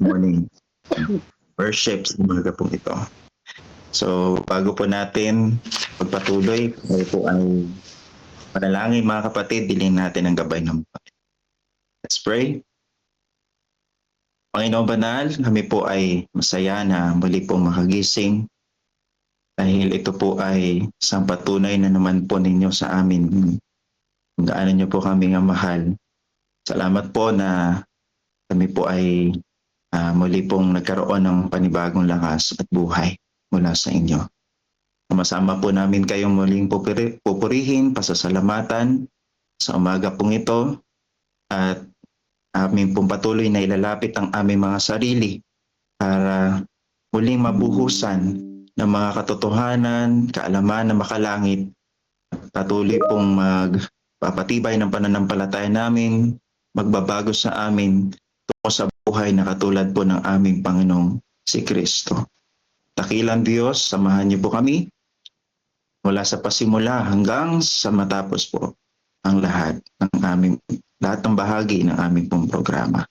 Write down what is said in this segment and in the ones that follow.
morning worship sa umaga pong ito. So, bago po natin magpatuloy, tayo po ay panalangin mga kapatid, bilhin natin ang gabay ng Panginoon. Let's pray. Panginoon Banal, kami po ay masaya na muli pong makagising dahil ito po ay isang patunay na naman po ninyo sa amin kung gaano nyo po kami nga mahal. Salamat po na kami po ay muli pong nagkaroon ng panibagong lakas at buhay mula sa inyo. Masama po namin kayong muling pupurihin, pasasalamatan sa umaga pong ito at amin pong patuloy na ilalapit ang aming mga sarili para muling mabuhusan ng mga katotohanan, kaalaman na makalangit. Patuloy pong magpapatibay ng pananampalataya namin, magbabago sa amin tungo sa buhay na katulad po ng aming Panginoong si Kristo. Dakilang Diyos, samahan niyo po kami mula sa pasimula hanggang sa matapos po ang lahat ng bahagi ng aming pong programa.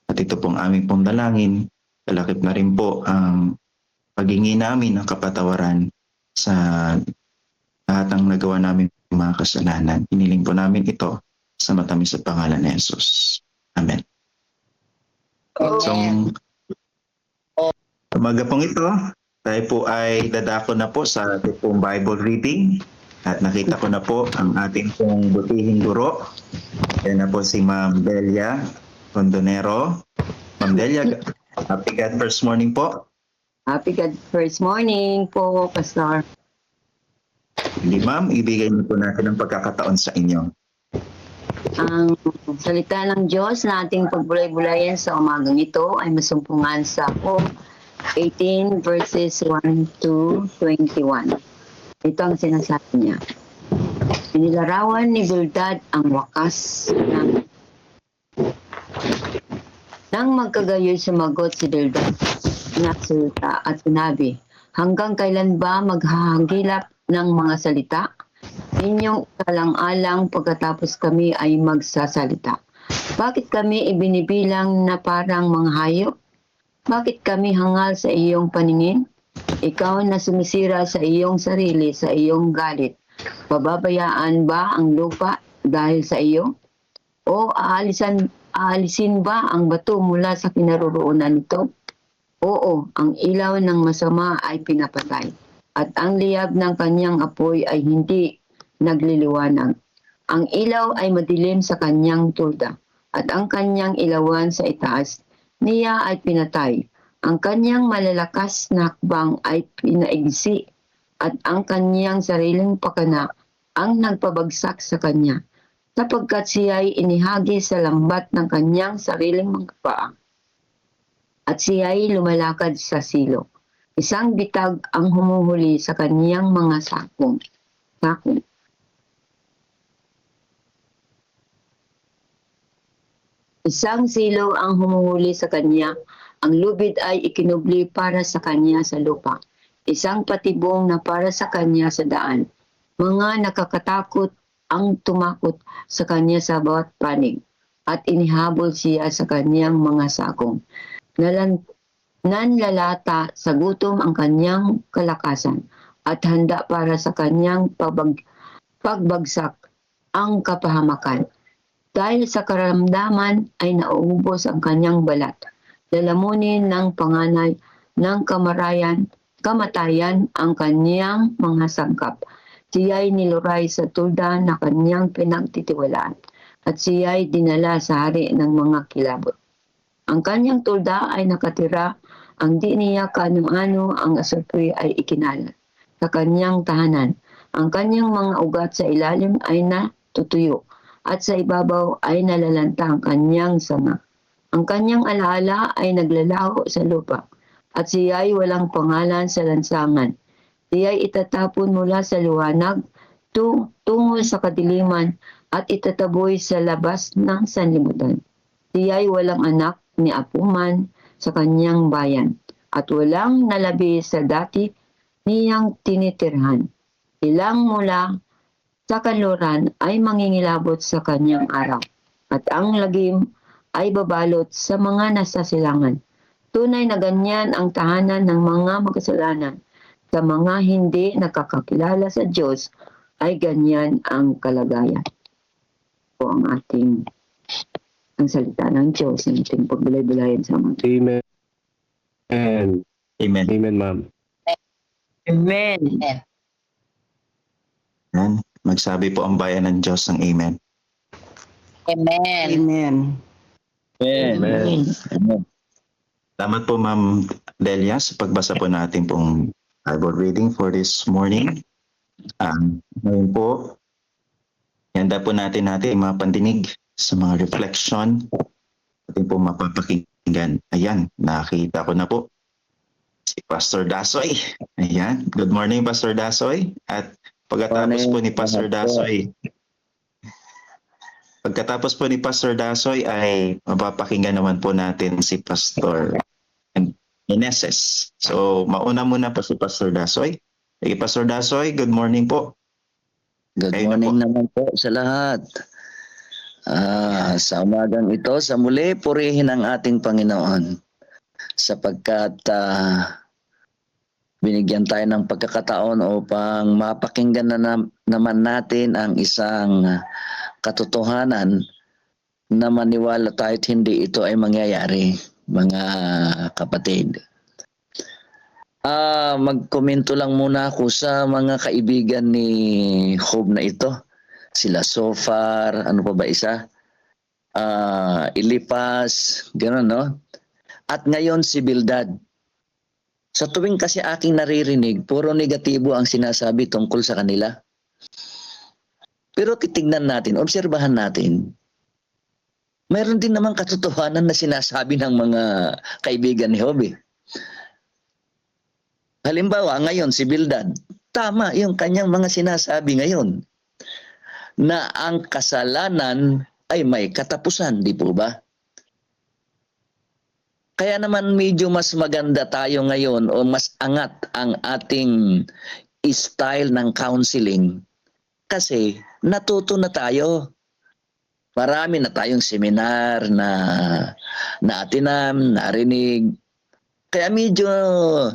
At ito pong aming pong dalangin, kalakip na rin po ang paghingi namin ng kapatawaran sa lahat ng nagawa namin mga kasalanan. Iniling po namin ito sa matamis at pangalan ni Jesus. Amen. So, umaga pong ito, tayo po ay dadako na po sa ating pong Bible reading at nakita ko na po ang ating pong butihing guro. Yan na po si Ma'am Delia Condonero. Ma'am Delia, happy God first morning po. Happy God first morning po, Pastor. Hindi ma'am, ibigay niyo po natin ang pagkakataon sa inyo. Ang salita ng Diyos na ating pagbulay-bulayan sa umagang ito ay masumpungan sa Psalm 18 verses 1 to 21. Ito ang sinasabi niya. Inilarawan ni Bildad ang wakas nang magkagayoy sumagot si Bildad na salita at sinabi, hanggang kailan ba maghahagilap ng mga salita? Inyong kalang-alang pagkatapos kami ay magsasalita. Bakit kami ibinibilang na parang mga hayop? Bakit kami hangal sa iyong paningin? Ikaw na sumisira sa iyong sarili, sa iyong galit. Pababayaan ba ang lupa dahil sa iyo? O aalisin ba ang bato mula sa kinaroroonan nito? Oo, ang ilaw ng masama ay pinapatay, at ang liyab ng kanyang apoy ay hindi nagliliwanag. Ang ilaw ay madilim sa kanyang tulda, at ang kanyang ilawan sa itaas niya ay pinatay. Ang kanyang malalakas na hakbang ay pinaigsi, at ang kanyang sariling pakana ang nagpabagsak sa kanya, sapagkat siya ay inihagi sa lambat ng kanyang sariling mga paa, at siya ay lumalakad sa silong. Isang bitag ang humuhuli sa kanyang mga sakong. Isang silo ang humuhuli sa kanya, ang lubid ay ikinubli para sa kanya sa lupa. Isang patibong na para sa kanya sa daan. Mga nakakatakot ang tumakot sa kanya sa bawat panig, at inihabol siya sa kanyang mga sakong. Nanlalata sa gutom ang kanyang kalakasan, at handa para sa kanyang pagbagsak ang kapahamakan. Dahil sa karamdaman ay nauubos ang kanyang balat. Lalamunin ng panganay ng kamatayan ang kanyang mga sangkap. Siya'y niluray sa tulda na kanyang pinagtitiwalaan, at siya'y dinala sa hari ng mga kilabot. Ang kanyang tulda ay nakatira, ang di niya kaano-ano ang asopoy ay ikinalat sa kanyang tahanan. Ang kanyang mga ugat sa ilalim ay natutuyo, at sa ibabaw ay nalalanta ang kanyang sanga. Ang kanyang alaala ay naglalaho sa lupa, at siya'y walang pangalan sa lansangan. Siya'y itatapon mula sa liwanag tungo sa kadiliman, at itataboy sa labas ng sanlibutan. Siya'y walang anak ni apuman sa kanyang bayan, at walang nalabi sa dati niyang tinitirhan. Ilang mula sa kanluran ay mangingilabot sa kanyang araw, at ang lagim ay babalot sa mga nasasilangan. Tunay na ganyan ang tahanan ng mga makasalanan. Sa mga hindi nakakakilala sa Diyos ay ganyan ang kalagayan. Po ang salita ng Diyos, ang ating pagbulay-bulayan sa mga. Amen. Amen. Amen, ma'am. Amen. Yan. Magsabi po ang bayan ng Diyos ng Amen. Amen. Amen. Amen. Salamat po Ma'am Delia sa pagbasa po natin pong Bible reading for this morning. Ngayon po, handa po natin mga pandinig sa mga reflection. Ating po mapapakinggan. Ayan, nakita ko na po si Pastor Dasoy. Ayan, good morning Pastor Dasoy. At pagkatapos po ni Pastor Dasoy, ay mapapakinggan naman po natin si Pastor Ineses. So, mauna muna po si Pastor Dasoy. Sige, Pastor Dasoy, good morning po. Good Kayo na morning naman po sa lahat. Sa umagang ito, sa muli, purihin ang ating Panginoon sapagkat binigyan tayo ng pagkakataon upang mapakinggan naman natin ang isang katotohanan na maniwala tayo't hindi ito ay mangyayari, mga kapatid. Magkomento lang muna ako sa mga kaibigan ni Job na ito. Sila Sofar, ano pa ba isa? Elipas, gano'n, no? At ngayon si Bildad. Sa tuwing kasi aking naririnig, puro negatibo ang sinasabi tungkol sa kanila. Pero titignan natin, obserbahan natin, mayroon din naman katotohanan na sinasabi ng mga kaibigan ni Job. Halimbawa, ngayon si Bildad, tama yung kanyang mga sinasabi ngayon na ang kasalanan ay may katapusan, di po ba? Kaya naman medyo mas maganda tayo ngayon o mas angat ang ating style ng counseling kasi natuto na tayo. Marami na tayong seminar na naatinam, narinig. Kaya medyo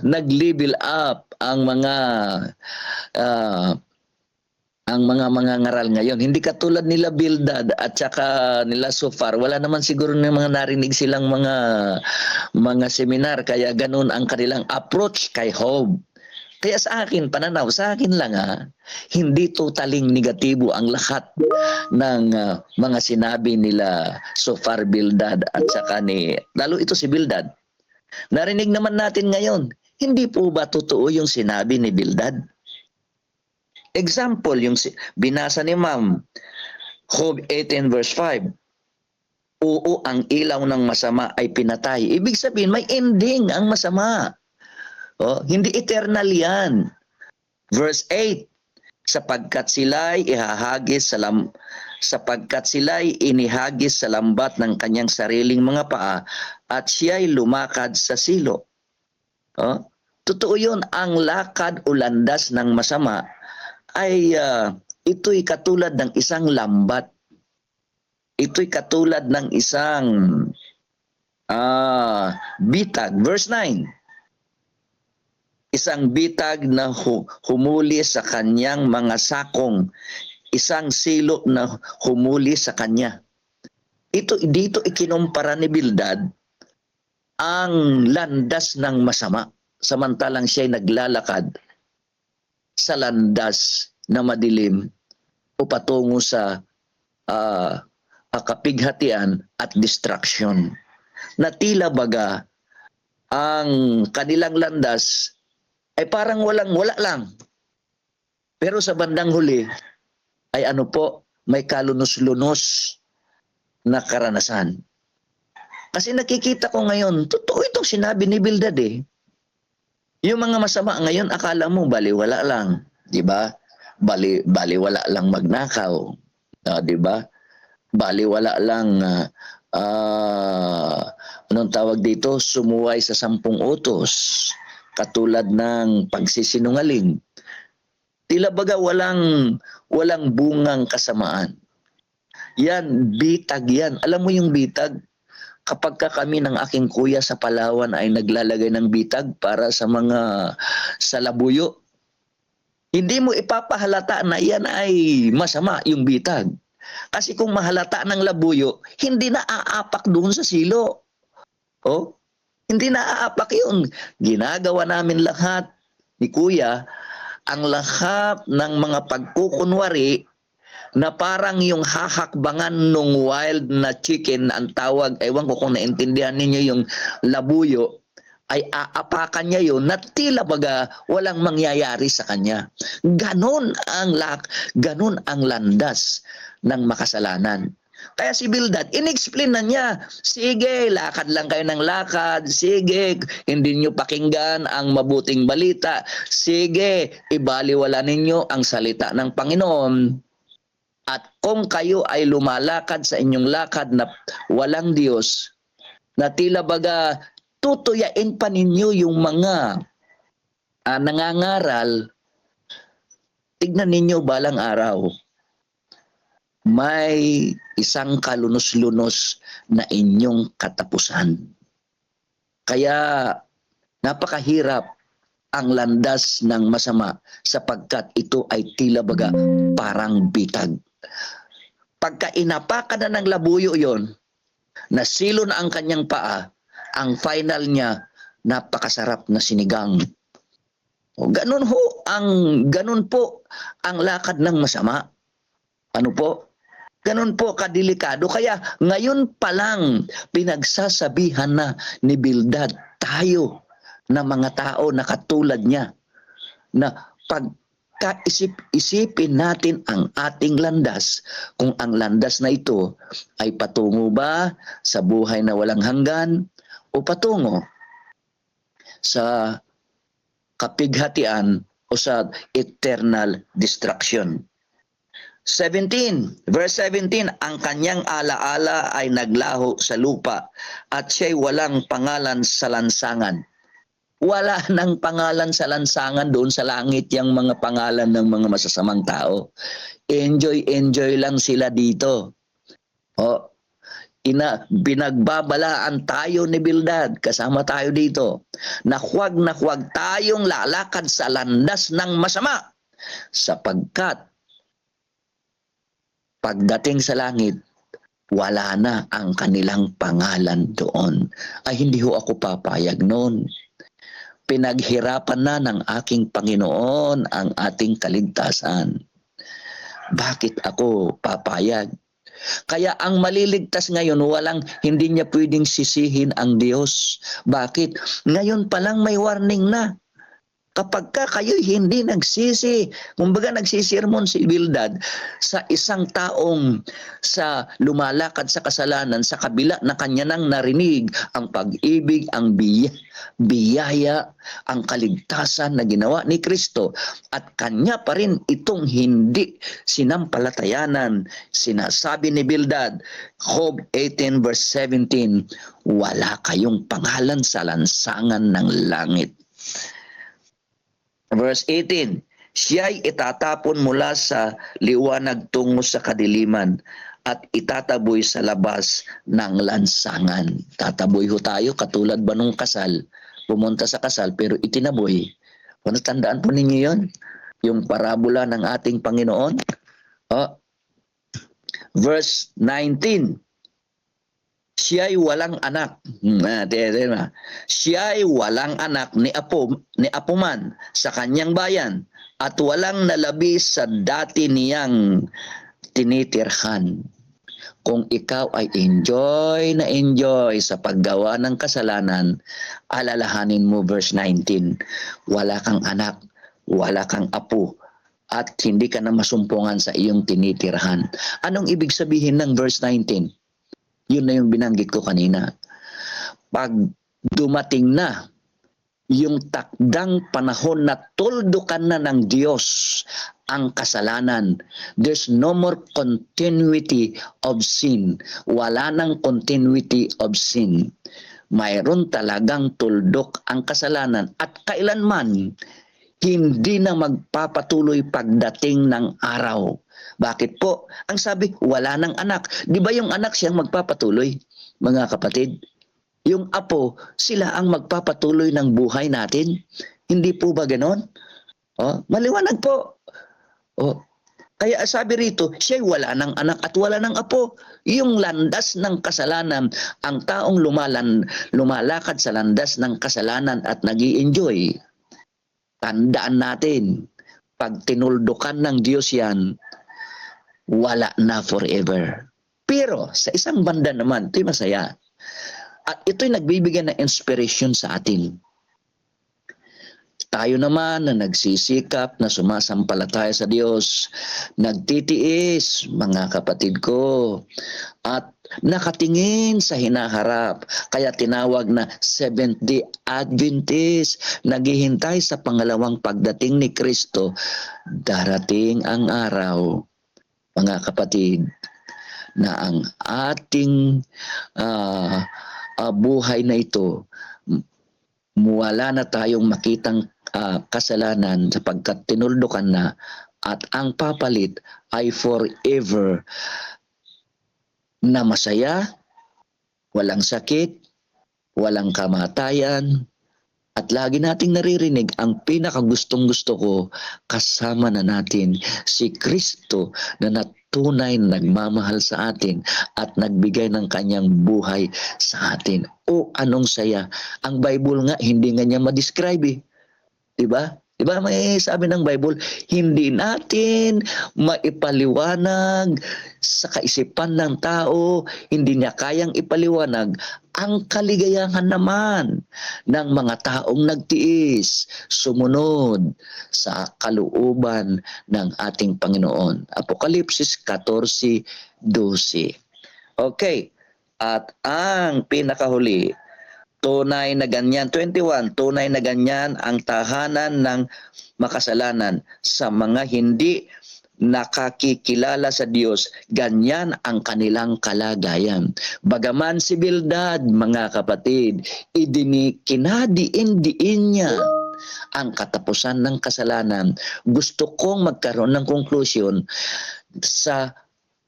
nag-level up ang mga ngaral ngayon. Hindi katulad nila Bildad at saka nila Sofar. Wala naman siguro ng mga narinig silang mga seminar. Kaya ganun ang kanilang approach kay Job. Kaya sa akin, pananaw, sa akin lang hindi totaling negatibo ang lahat ng mga sinabi nila Sofar, Bildad at saka lalo ito si Bildad. Narinig naman natin ngayon, hindi po ba totoo yung sinabi ni Bildad? Example, yung binasa ni Ma'am, Job 18 verse 5. Oo, ang ilaw ng masama ay pinatay. Ibig sabihin, may ending ang masama. Hindi eternal yan. Verse 8, sapagkat sila'y inihagis sa lambat ng kanyang sariling mga paa at siya'y lumakad sa silo. Totoo yun, ang lakad o landas ng masama ay ito'y katulad ng isang lambat. Ito'y katulad ng isang bitag. Verse 9. Isang bitag na humuli sa kanyang mga sakong, isang silo na humuli sa kanya. Dito ikinumpara ni Bildad ang landas ng masama, samantalang siya'y naglalakad sa landas na madilim o patungo sa kapighatian at distraction. Na tila baga ang kanilang landas ay parang wala lang. Pero sa bandang huli ay may kalunos-lunos na karanasan. Kasi nakikita ko ngayon, totoo itong sinabi ni Bildad Yung mga masama ngayon, akala mo baliwala lang, di ba? Baliwala lang magnakaw, di ba? Baliwala lang anong tawag dito, sumuway sa 10 utos, katulad ng pagsisinungaling. Tila baga walang bungang kasamaan. Yan, bitag yan. Alam mo yung bitag? kapag kami ng aking kuya sa Palawan ay naglalagay ng bitag para sa mga salabuyo, hindi mo ipapahalata na yan ay masama yung bitag. Kasi kung mahalata ng labuyo, hindi na aapak doon sa silo. Oh, hindi na aapak yun. Ginagawa namin lahat ni kuya, ang lahat ng mga pagkukunwari na parang yung hahakbangan nung wild na chicken, ang tawag, ewan ko kung naintindihan ninyo yung labuyo, ay aapakan niya yun na tila baga walang mangyayari sa kanya. Ganon ang landas ng makasalanan. Kaya si Bildad, in-explain na niya, sige, lakad lang kayo ng lakad, sige, hindi nyo pakinggan ang mabuting balita, sige, ibaliwala ninyo ang salita ng Panginoon. At kung kayo ay lumalakad sa inyong lakad na walang Diyos, na tila baga tutuyain pa ninyo yung mga nangangaral, tignan ninyo balang araw, may isang kalunos-lunos na inyong katapusan. Kaya napakahirap ang landas ng masama sapagkat ito ay tila baga parang bitag. Pagka inapakan na ng labuyo yon, nasilo na ang kanyang paa, ang final niya, napakasarap na sinigang. O, ganun po ang lakad ng masama. Ano po? Ganun po kadelikado. Kaya ngayon pa lang pinagsasabihan na ni Bildad tayo na mga tao na katulad niya na pagkaisip-isipin natin ang ating landas, kung ang landas na ito ay patungo ba sa buhay na walang hanggan o patungo sa kapighatian o sa eternal destruction. 17, verse 17, ang kanyang alaala ay naglaho sa lupa at siya'y walang pangalan sa lansangan. Wala nang pangalan sa lansangan doon sa langit yung mga pangalan ng mga masasamang tao. Enjoy lang sila dito. O, binagbabalaan tayo ni Bildad, kasama tayo dito, na huwag tayong lalakad sa landas ng masama sapagkat pagdating sa langit, wala na ang kanilang pangalan doon. Ay, hindi ho ako papayag noon. Pinaghirapan na ng aking Panginoon ang ating kaligtasan. Bakit ako papayag? Kaya ang maliligtas ngayon, hindi niya pwedeng sisihin ang Diyos. Bakit? Ngayon pa lang may warning na. Kapag kayo hindi nagsisi, kumbaga nagsisirmon si Bildad sa isang taong sa lumalakad sa kasalanan, sa kabila na kanya nang narinig ang pag-ibig, ang biyaya, ang kaligtasan na ginawa ni Kristo, at kanya pa rin itong hindi sinampalatayanan, sinasabi ni Bildad, Job 18 verse 17, wala kayong pangalan sa lansangan ng langit. Verse 18, siya'y itatapon mula sa liwanag tungo sa kadiliman at itataboy sa labas ng lansangan. Tataboy ho tayo katulad ba nung kasal? Pumunta sa kasal pero itinaboy. Kung tandaan po ninyo yun? Yung parabola ng ating Panginoon. Verse 19, siya'y walang anak. Siya'y walang anak ni apo man sa kanyang bayan at walang nalabi sa dati niyang tinitirhan. Kung ikaw ay enjoy sa paggawa ng kasalanan, alalahanin mo verse 19, wala kang anak, wala kang apo, at hindi ka na masumpungan sa iyong tinitirhan. Anong ibig sabihin ng verse 19? Yun na yung binanggit ko kanina. Pag dumating na yung takdang panahon na tuldukan na ng Diyos ang kasalanan, there's no more continuity of sin. Wala nang continuity of sin. Mayroon talagang tuldok ang kasalanan at kailanman hindi na magpapatuloy pagdating ng araw. Bakit po? Ang sabi, wala nang anak. Di ba yung anak siyang magpapatuloy? mga kapatid. Yung apo, sila ang magpapatuloy ng buhay natin. Hindi po ba ganon? Maliwanag po. Kaya sabi rito, siya'y wala ng anak at wala ng apo. Yung landas ng kasalanan, ang taong lumalakad sa landas ng kasalanan at nag-i-enjoy. Tandaan natin, pag tinuldukan ng Diyos yan, wala na forever. Pero sa isang banda naman, ito'y masaya. At ito'y nagbibigay ng inspiration sa atin. Tayo naman na nagsisikap, na sumasampalataya sa Diyos, nagtitiis, mga kapatid ko, at nakatingin sa hinaharap, kaya tinawag na Seventh-day Adventist, naghihintay sa pangalawang pagdating ni Kristo. Darating ang araw, mga kapatid, na ang ating buhay na ito, wala na tayong makitang kasalanan sapagkat tinuldukan na, at ang papalit ay forever na masaya, walang sakit, walang kamatayan, at lagi nating naririnig ang pinakagustong-gusto ko, kasama na natin si Kristo na tunay nagmamahal sa atin at nagbigay ng kanyang buhay sa atin. O anong saya. Ang Bible nga, hindi nga niya ma-describe eh. Diba? Diba may sabi ng Bible, hindi natin maipaliwanag sa kaisipan ng tao, hindi niya kayang ipaliwanag ang kaligayahan naman ng mga taong nagtiis, sumunod sa kalooban ng ating Panginoon. Apokalipsis 14:12. Okay, at ang pinakahuli, tunay na ganyan, 21, tunay na ganyan ang tahanan ng makasalanan sa mga hindi nakakikilala sa Diyos, ganyan ang kanilang kalagayan. Bagaman si Bildad, mga kapatid, kinadiin-diin niya ang katapusan ng kasalanan. Gusto kong magkaroon ng conclusion sa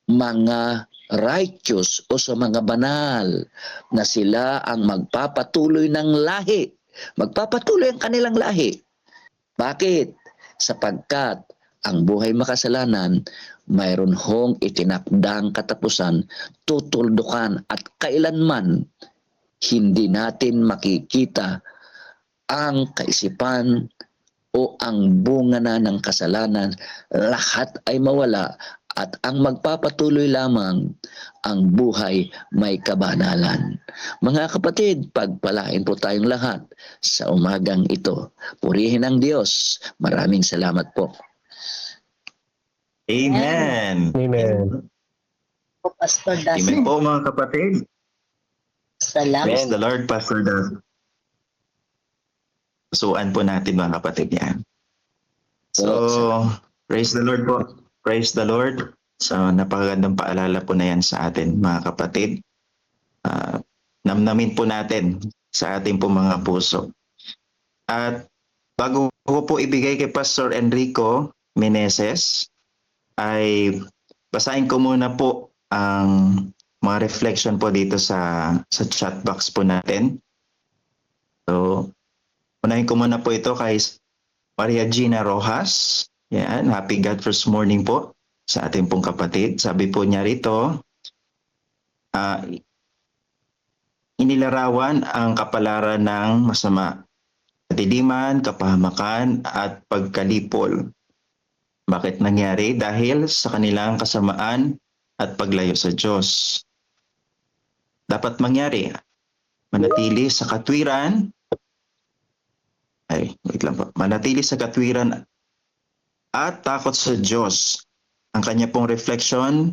mga righteous o sa mga banal na sila ang magpapatuloy ng lahi. Magpapatuloy ang kanilang lahi. Bakit? Sapagkat ang buhay makasalanan, mayroon hong itinakdang katapusan, tutuldukan, at kailanman hindi natin makikita ang kaisipan o ang bunga na ng kasalanan. Lahat ay mawala at ang magpapatuloy lamang ang buhay may kabanalan. Mga kapatid, pagpalain po tayong lahat sa umagang ito. Purihin ang Diyos. Maraming salamat po. Amen. Amen. Po, Pastor Das. Amen po mga kapatid. Salamat. Praise the Lord, Pastor Das. Susuan po natin mga kapatid yan. So, praise the Lord po. Praise the Lord. So, napakagandang paalala po na yan sa atin mga kapatid. Namnamin po natin sa ating po mga puso. At bago ko po ibigay kay Pastor Enrico Meneses, ay basahin ko muna po ang mga reflection po dito sa chat box po natin. So, unahin ko muna po ito kay Maria Gina Rojas. Yan, happy God First Morning po sa ating pong kapatid. Sabi po niya rito, inilarawan ang kapalaran ng masama, katiliman, kapahamakan at pagkalipol. Bakit nangyari? Dahil sa kanilang kasamaan at paglayo sa Diyos. Dapat mangyari, manatili sa katwiran, manatili sa katwiran at takot sa Diyos. Ang kanya pong reflection,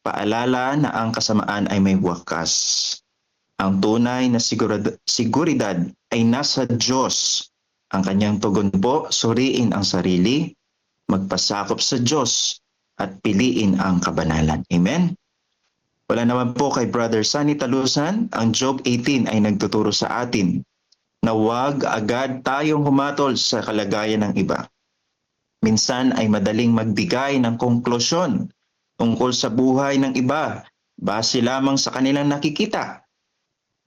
paalala na ang kasamaan ay may wakas. Ang tunay na seguridad ay nasa Diyos. Ang kanyang tugon po, suriin ang sarili, magpasakop sa Diyos at piliin ang kabanalan. Amen? Wala naman po kay Brother Sunny Talusan, ang Job 18 ay nagtuturo sa atin na huwag agad tayong humatol sa kalagayan ng iba. Minsan ay madaling magbigay ng konklusyon tungkol sa buhay ng iba base lamang sa kanilang nakikita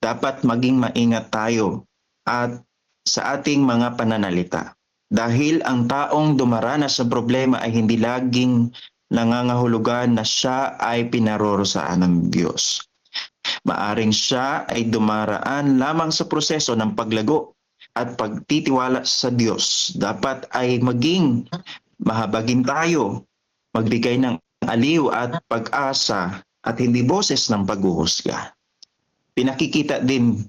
dapat maging maingat tayo at sa ating mga pananalita. Dahil ang taong dumaranas sa problema ay hindi laging nangangahulugan na siya ay pinarorosaan ng Diyos. Maaring siya ay dumaraan lamang sa proseso ng paglago at pagtitiwala sa Diyos. Dapat ay maging mahabagin tayo, magbigay ng aliw at pag-asa at hindi boses ng paghuhusga. Pinakikita din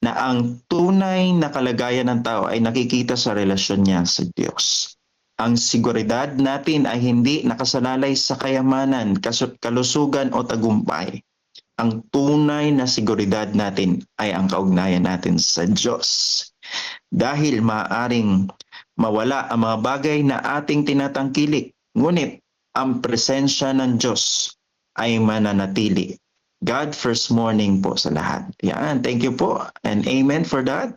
na ang tunay na kalagayan ng tao ay nakikita sa relasyon niya sa Diyos. Ang seguridad natin ay hindi nakasalalay sa kayamanan, kalusugan o tagumpay. Ang tunay na seguridad natin ay ang kaugnayan natin sa Diyos. Dahil maaaring mawala ang mga bagay na ating tinatangkilik, ngunit ang presensya ng Diyos ay mananatili. God first morning po sa lahat. Yan, thank you po. And amen for that.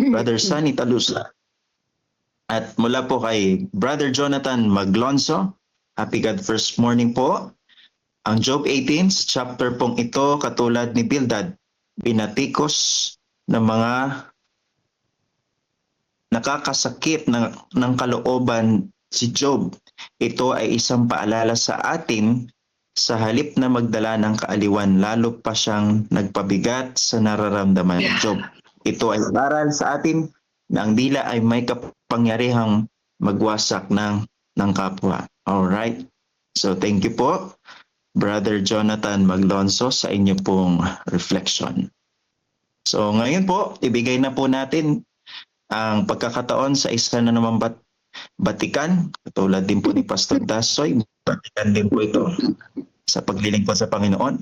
Brother Sunny Talusa. At mula po kay Brother Jonathan Maglonso, happy God first morning po. Ang Job 18 chapter pong ito, katulad ni Bildad, binatikos ng mga nakakasakit ng kalooban si Job. Ito ay isang paalala sa atin. Sa halip na magdala ng kaaliwan, lalo pa siyang nagpabigat sa nararamdaman ni Job. Ito ay aral sa atin na ang dila ay may kapangyarihang magwasak ng kapwa. Alright? So thank you po, Brother Jonathan Maglonso, sa inyo pong reflection. So ngayon po, ibigay na po natin ang pagkakataon sa isa na naman batikan, katulad din po ni Pastor Dasoy, batikan din po ito sa paglilingkod sa Panginoon.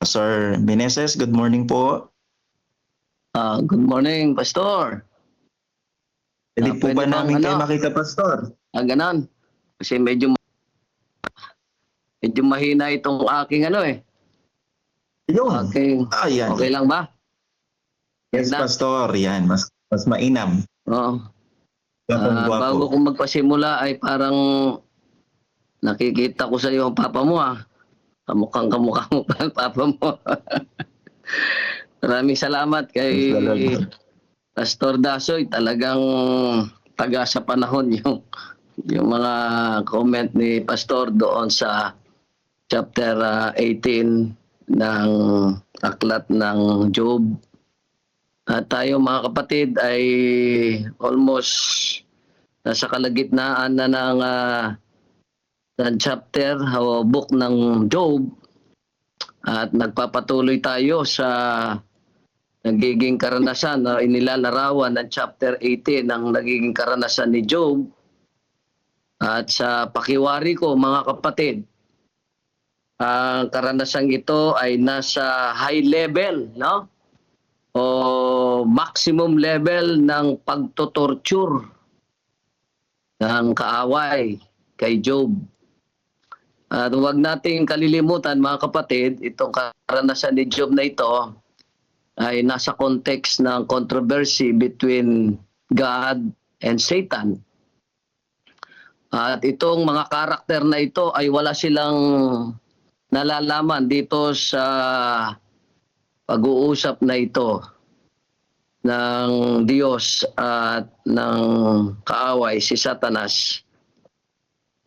Pastor Meneses, good morning po. Good morning, Pastor. Pwede po pwede ba bang namin kayo makita, Pastor? Ganon. Kasi medyo mahina itong aking Yun. aking, Ayan. okay lang ba? Yes, Na? Pastor. Yan. Mas mainam. Oo. Gwapo. Bago ko magpasimula ay parang nakikita ko sa iyo ang papa mo Kamukhang kamukha mo pa ang papa mo. Maraming salamat kay Pastor Dasoy. Talagang taga sa panahon yung mga comment ni Pastor doon sa chapter 18 ng aklat ng Job. At tayo mga kapatid ay almost nasa kalagitnaan na ng chapter o book ng Job, at nagpapatuloy tayo sa nagiging karanasan na inilalarawan ng chapter 18 ng nagiging karanasan ni Job. At sa pakiwari ko mga kapatid, ang karanasang ito ay nasa high level, no? O maximum level ng pagtotorture ng kaaway kay Job. At huwag nating kalilimutan mga kapatid, itong karanasan ni Job na ito ay nasa context ng controversy between God and Satan. At itong mga karakter na ito ay wala silang nalalaman dito sa pag-uusap na ito ng Diyos at ng kaaway si Satanas.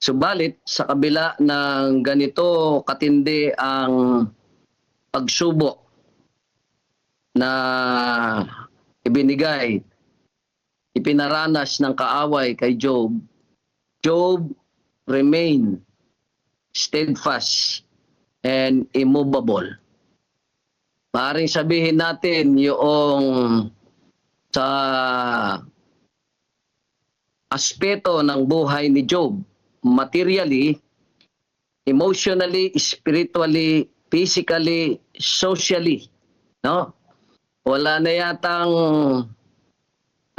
Subalit, sa kabila ng ganito katindi ang pagsubok na ipinaranas ng kaaway kay Job, Job remained steadfast and immovable. Maaaring sabihin natin yung sa aspeto ng buhay ni Job, materially, emotionally, spiritually, physically, socially, no? Wala na yatang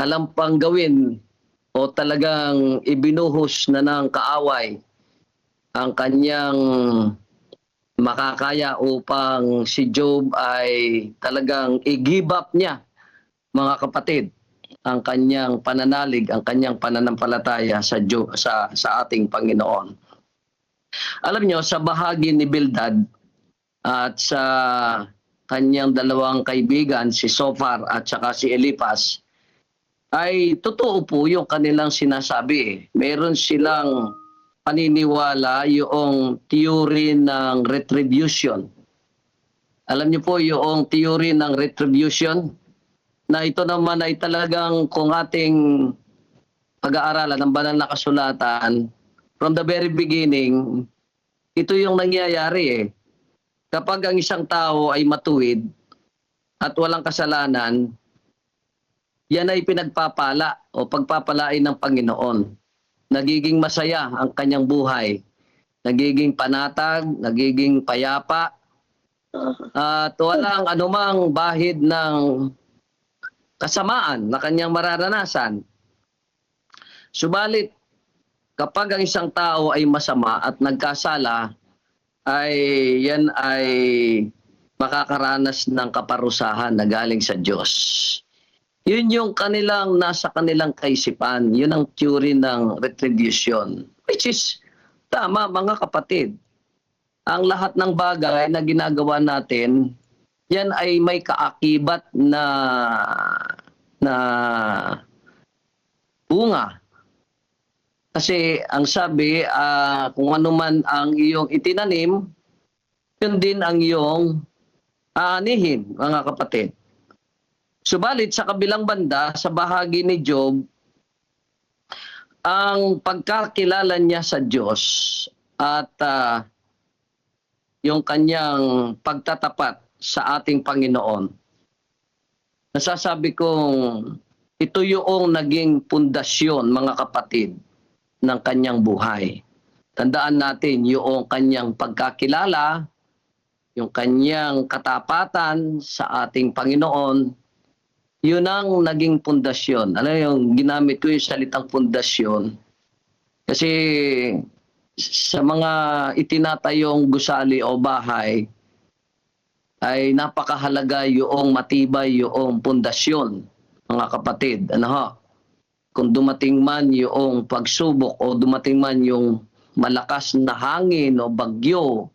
alam pang gawin o talagang ibinuhos na ng kaaway ang kanyang makakaya upang si Job ay talagang i-give up niya, mga kapatid, ang kanyang pananalig, ang kanyang pananampalataya sa ating Panginoon. Alam nyo, sa bahagi ni Bildad at sa kanyang dalawang kaibigan, si Sophar at saka si Eliphaz, ay totoo po yung kanilang sinasabi. Meron silang paniniwala yung theory ng retribution. Alam niyo po yung theory ng retribution na ito naman ay talagang kung ating pag-aaralan ng banal na kasulatan, from the very beginning, ito yung nangyayari Kapag ang isang tao ay matuwid at walang kasalanan, yan ay pinagpapala o pagpapalain ng Panginoon. Nagiging masaya ang kanyang buhay. Nagiging panatag, nagiging payapa, at walang anumang bahid ng kasamaan na kanyang mararanasan. Subalit, kapag ang isang tao ay masama at nagkasala, ay yan ay makakaranas ng kaparusahan na galing sa Diyos. Yun yung kanilang nasa kanilang kaisipan. Yun ang theory ng retribution. Which is tama mga kapatid. Ang lahat ng bagay na ginagawa natin, yan ay may kaakibat na bunga. Kasi ang sabi, kung ano man ang iyong itinanim, yun din ang iyong aanihin, mga kapatid. Subalit sa kabilang banda, sa bahagi ni Job, ang pagkakilala niya sa Diyos at yung kanyang pagtatapat sa ating Panginoon. Nasasabi kong ito yung naging pundasyon, mga kapatid, ng kanyang buhay. Tandaan natin yung kanyang pagkakilala, yung kanyang katapatan sa ating Panginoon, yun ang naging pundasyon. Ano yung ginamit ko yung salitang pundasyon? Kasi sa mga itinatayong gusali o bahay, ay napakahalaga yung matibay yung pundasyon, mga kapatid. Ano ho? Kung dumating man yung pagsubok o dumating man yung malakas na hangin o bagyo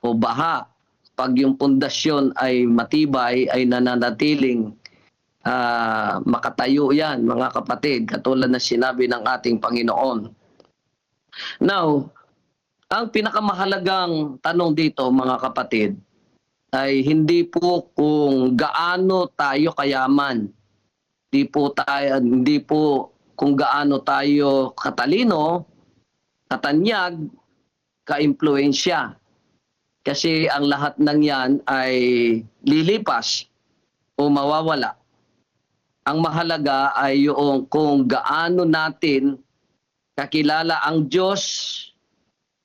o baha, pag yung pundasyon ay matibay, ay nananatiling makatayo yan, mga kapatid, katulad na sinabi ng ating Panginoon. Now, ang pinakamahalagang tanong dito, mga kapatid, ay hindi po kung gaano tayo kayaman, hindi po kung gaano tayo katalino, katanyag, kaimpluwensya. Kasi ang lahat ng yan ay lilipas o mawawala. Ang mahalaga ay yung kung gaano natin kakilala ang Diyos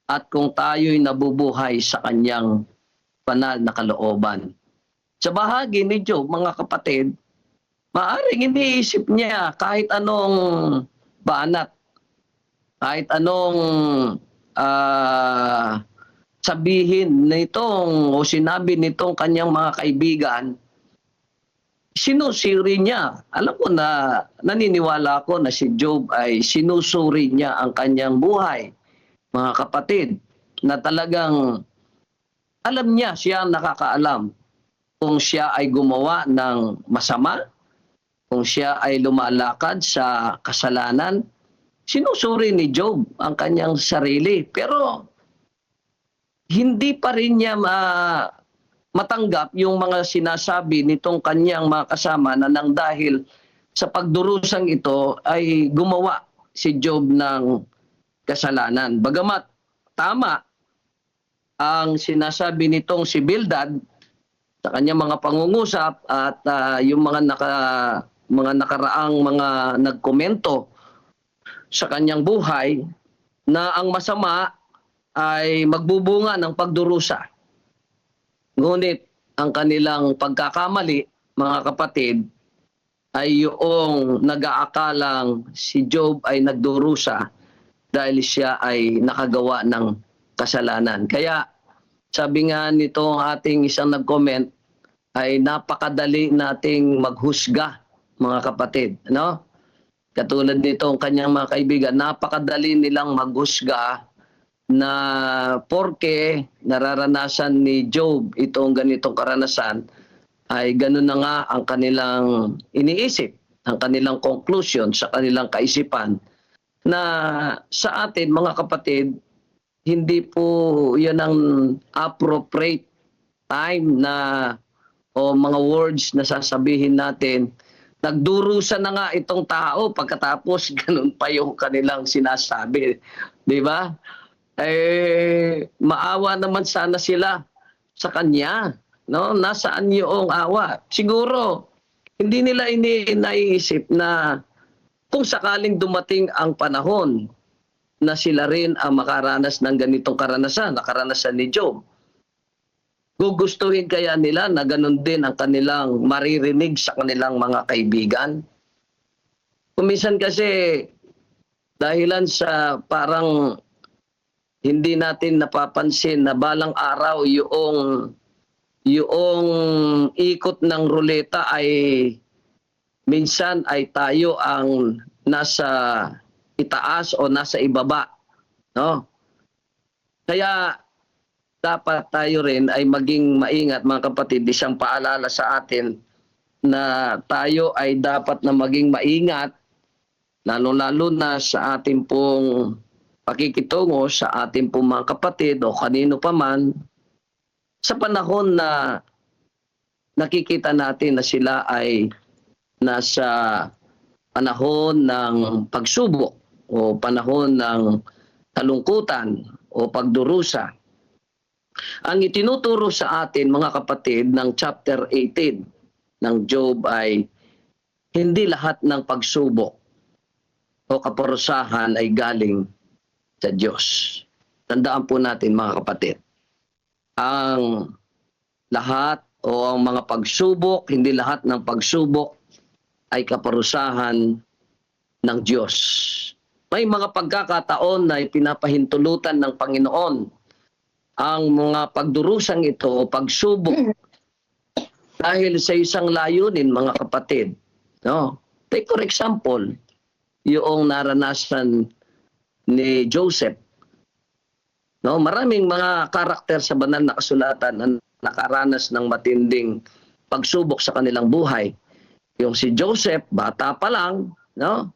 at kung tayo'y nabubuhay sa kanyang banal na kalooban. Sa bahagi ni Job, mga kapatid, maaring iniisip niya kahit anong banat, kahit anong sabihin nitong o sinabi nitong kanyang mga kaibigan, sinusuri niya. Alam ko na naniniwala ako na si Job ay sinusuri niya ang kanyang buhay, mga kapatid, na talagang alam niya, siya ang nakakaalam kung siya ay gumawa ng masama, kung siya ay lumalakad sa kasalanan. Sinusuri ni Job ang kanyang sarili. Pero hindi pa rin niya matanggap yung mga sinasabi nitong kanyang mga kasama na nang dahil sa pagdurusang ito ay gumawa si Job ng kasalanan. Bagamat tama ang sinasabi nitong si Bildad sa kanyang mga pangungusap at yung mga nakaraang mga nagkomento sa kanyang buhay na ang masama ay magbubunga ng pagdurusa. Ngunit ang kanilang pagkakamali, mga kapatid, ay yung nag-aakalang si Job ay nagdurusa dahil siya ay nakagawa ng kasalanan. Kaya sabi nga nito ating isang nag-comment, ay napakadali nating maghusga, mga kapatid. No? Katulad nito ang kanyang mga kaibigan, napakadali nilang maghusga na porke nararanasan ni Job itong ganitong karanasan, ay ganun na nga ang kanilang iniisip, ang kanilang conclusion sa kanilang kaisipan na sa atin mga kapatid, hindi po yan ang appropriate time na o mga words na sasabihin natin. Nagdurusa na nga itong tao pagkatapos ganun pa yung kanilang sinasabi. Di ba? Maawa naman sana sila sa kanya. No? Nasaan yung awa? Siguro, hindi nila naiisip na kung sakaling dumating ang panahon na sila rin ang makaranas ng ganitong karanasan ni Job, gugustuhin kaya nila na ganun din ang kanilang maririnig sa kanilang mga kaibigan? Kuminsan kasi dahilan sa parang hindi natin napapansin na balang araw yung ikot ng ruleta ay minsan ay tayo ang nasa itaas o nasa ibaba, no? Kaya dapat tayo rin ay maging maingat mga kapatid, isang paalala sa atin na tayo ay dapat na maging maingat lalo-lalo na sa ating pong pakikitungo sa ating pong mga kapatid o kanino pa man sa panahon na nakikita natin na sila ay nasa panahon ng pagsubok o panahon ng kalungkutan o pagdurusa. Ang itinuturo sa atin mga kapatid ng chapter 18 ng Job ay hindi lahat ng pagsubok o kaparusahan ay galing sa Diyos. Tandaan po natin mga kapatid, ang lahat o ang mga pagsubok, hindi lahat ng pagsubok ay kaparusahan ng Diyos. May mga pagkakataon na pinapahintulutan ng Panginoon ang mga pagdurusang ito o pagsubok dahil sa isang layunin mga kapatid. No? Take for example, yung naranasan ni Joseph. No, maraming mga karakter sa banal na kasulatan na nakaranas ng matinding pagsubok sa kanilang buhay. Yung si Joseph, bata pa lang, no?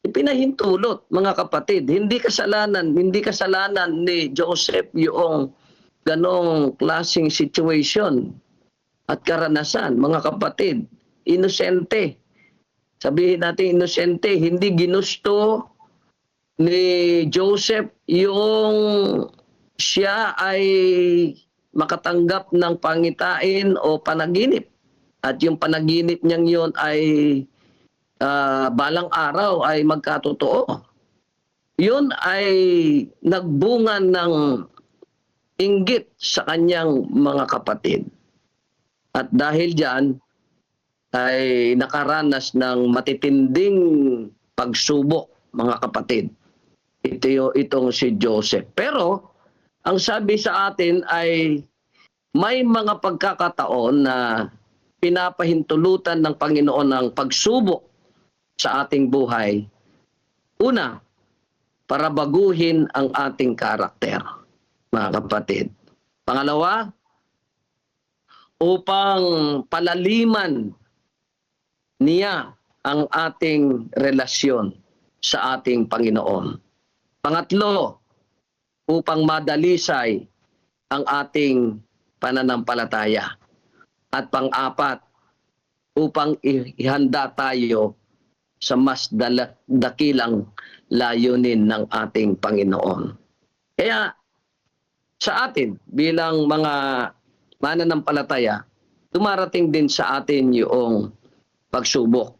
Ipinahintulot mga kapatid. Hindi kasalanan ni Joseph yung ganong klaseng situation at karanasan, mga kapatid. Inosente. Sabihin natin inosente, hindi ginusto ni Joseph yung siya ay makatanggap ng pangitain o panaginip. At yung panaginip niyang yun ay balang araw ay magkatotoo. Yun ay nagbunga ng inggit sa kanyang mga kapatid. At dahil diyan ay nakaranas ng matitinding pagsubok mga kapatid. Itong si Joseph. Pero ang sabi sa atin ay may mga pagkakataon na pinapahintulutan ng Panginoon ng pagsubok sa ating buhay. Una, para baguhin ang ating karakter, mga kapatid. Pangalawa, upang palaliman niya ang ating relasyon sa ating Panginoon. Pangatlo, upang madalisay ang ating pananampalataya. At pang-apat, upang ihanda tayo sa mas dakilang layunin ng ating Panginoon. Kaya sa atin bilang mga mananampalataya, dumarating din sa atin yung pagsubok.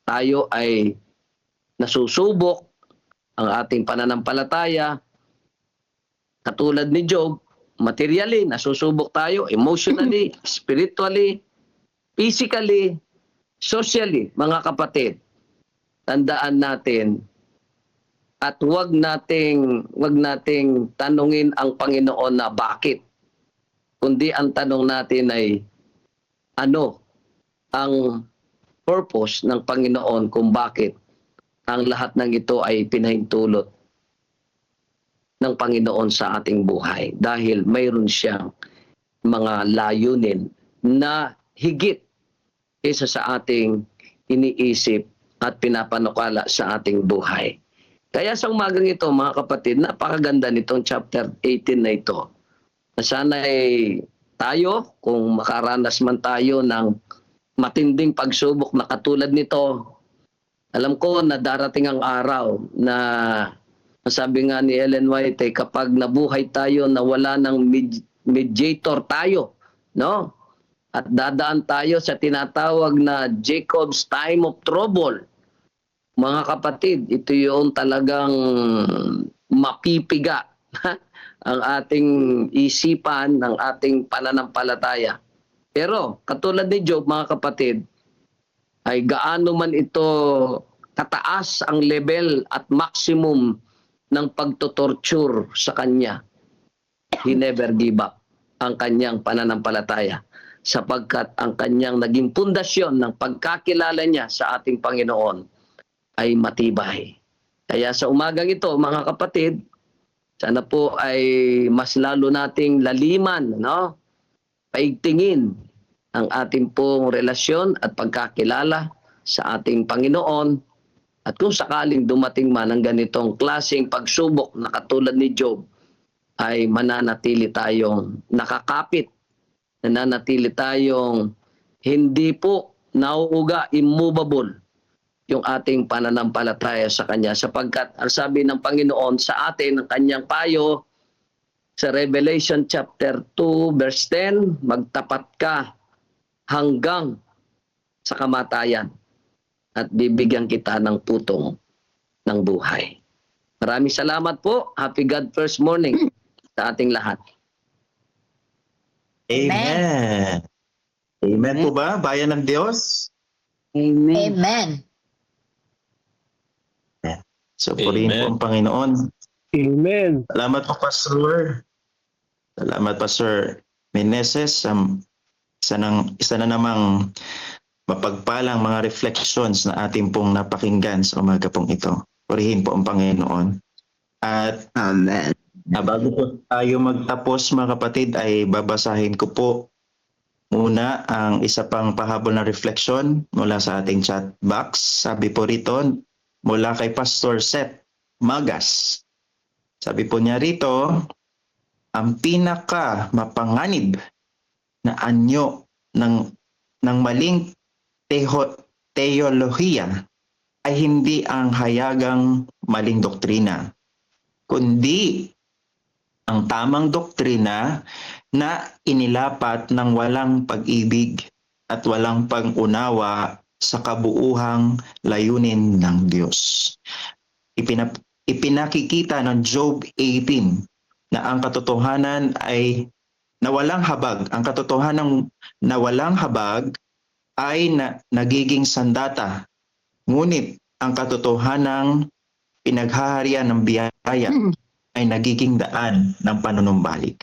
Tayo ay nasusubok ang ating pananampalataya. Katulad ni Job, materially, nasusubok tayo, emotionally, spiritually, physically, socially, mga kapatid. Tandaan natin at wag nating tanungin ang Panginoon na bakit. Kundi ang tanong natin ay ano ang purpose ng Panginoon kung bakit ang lahat ng ito ay pinahintulot ng Panginoon sa ating buhay dahil mayroon siyang mga layunin na higit kaysa sa ating iniisip at pinapanukala sa ating buhay. Kaya sa umagang ito, mga kapatid, napakaganda nitong chapter 18 na ito. Na sana ay tayo, kung makaranas man tayo ng matinding pagsubok na katulad nito, alam ko na darating ang araw na sabi nga ni Ellen White, kapag nabuhay tayo na wala ng mediator tayo, no? At dadaan tayo sa tinatawag na Jacob's time of trouble. Mga kapatid, ito yung talagang mapipiga ang ating isipan, ng ating pananampalataya. Pero katulad ni Job, mga kapatid, ay gaano man ito kataas ang level at maximum ng pagtotorture sa kanya, he never give up ang kanyang pananampalataya, sapagkat ang kanyang naging pundasyon ng pagkakilala niya sa ating Panginoon ay matibay. Kaya sa umagang ito, mga kapatid, sana po ay mas lalo nating laliman, no? Paigtingin ang ating pong relasyon at pagkakilala sa ating Panginoon. At kung sakaling dumating man ang ganitong klaseng pagsubok na katulad ni Job, ay mananatili tayong nakakapit, nananatili tayong hindi po nauuga, immovable yung ating pananampalataya sa Kanya. Sapagkat ang sabi ng Panginoon sa atin, ng Kanyang payo, sa Revelation chapter 2 verse 10, magtapat ka hanggang sa kamatayan at bibigyan kita ng putong ng buhay. Maraming salamat po. Happy God First Morning sa ating lahat. Amen. Amen po ba, bayan ng Diyos? Amen. Amen. So, purihin po ang Panginoon. Amen. Salamat po, Pastor. Salamat, Pastor Meneses. Isa na namang mapagpalang mga reflections na ating pong napakinggan sa umaga pong ito. Purihin po ang Panginoon. At Amen. bago po tayo magtapos, mga kapatid, ay babasahin ko po muna ang isa pang pahabol na reflection mula sa ating chat box. Sabi po rito, mula kay Pastor Seth Magas. Sabi po niya rito, ang pinaka mapanganib na anyo ng maling teolohiya ay hindi ang hayagang maling doktrina, kundi ang tamang doktrina na inilapat ng walang pag-ibig at walang pang-unawa sa kabuuhang layunin ng Diyos. Ipinakikita ng Job 18 na ang katotohanan ay nawalang habag. Ang katotohanan na walang habag ay nagiging sandata. Ngunit ang katotohanang pinaghaharian ng biyaya ay nagiging daan ng panunumbalik.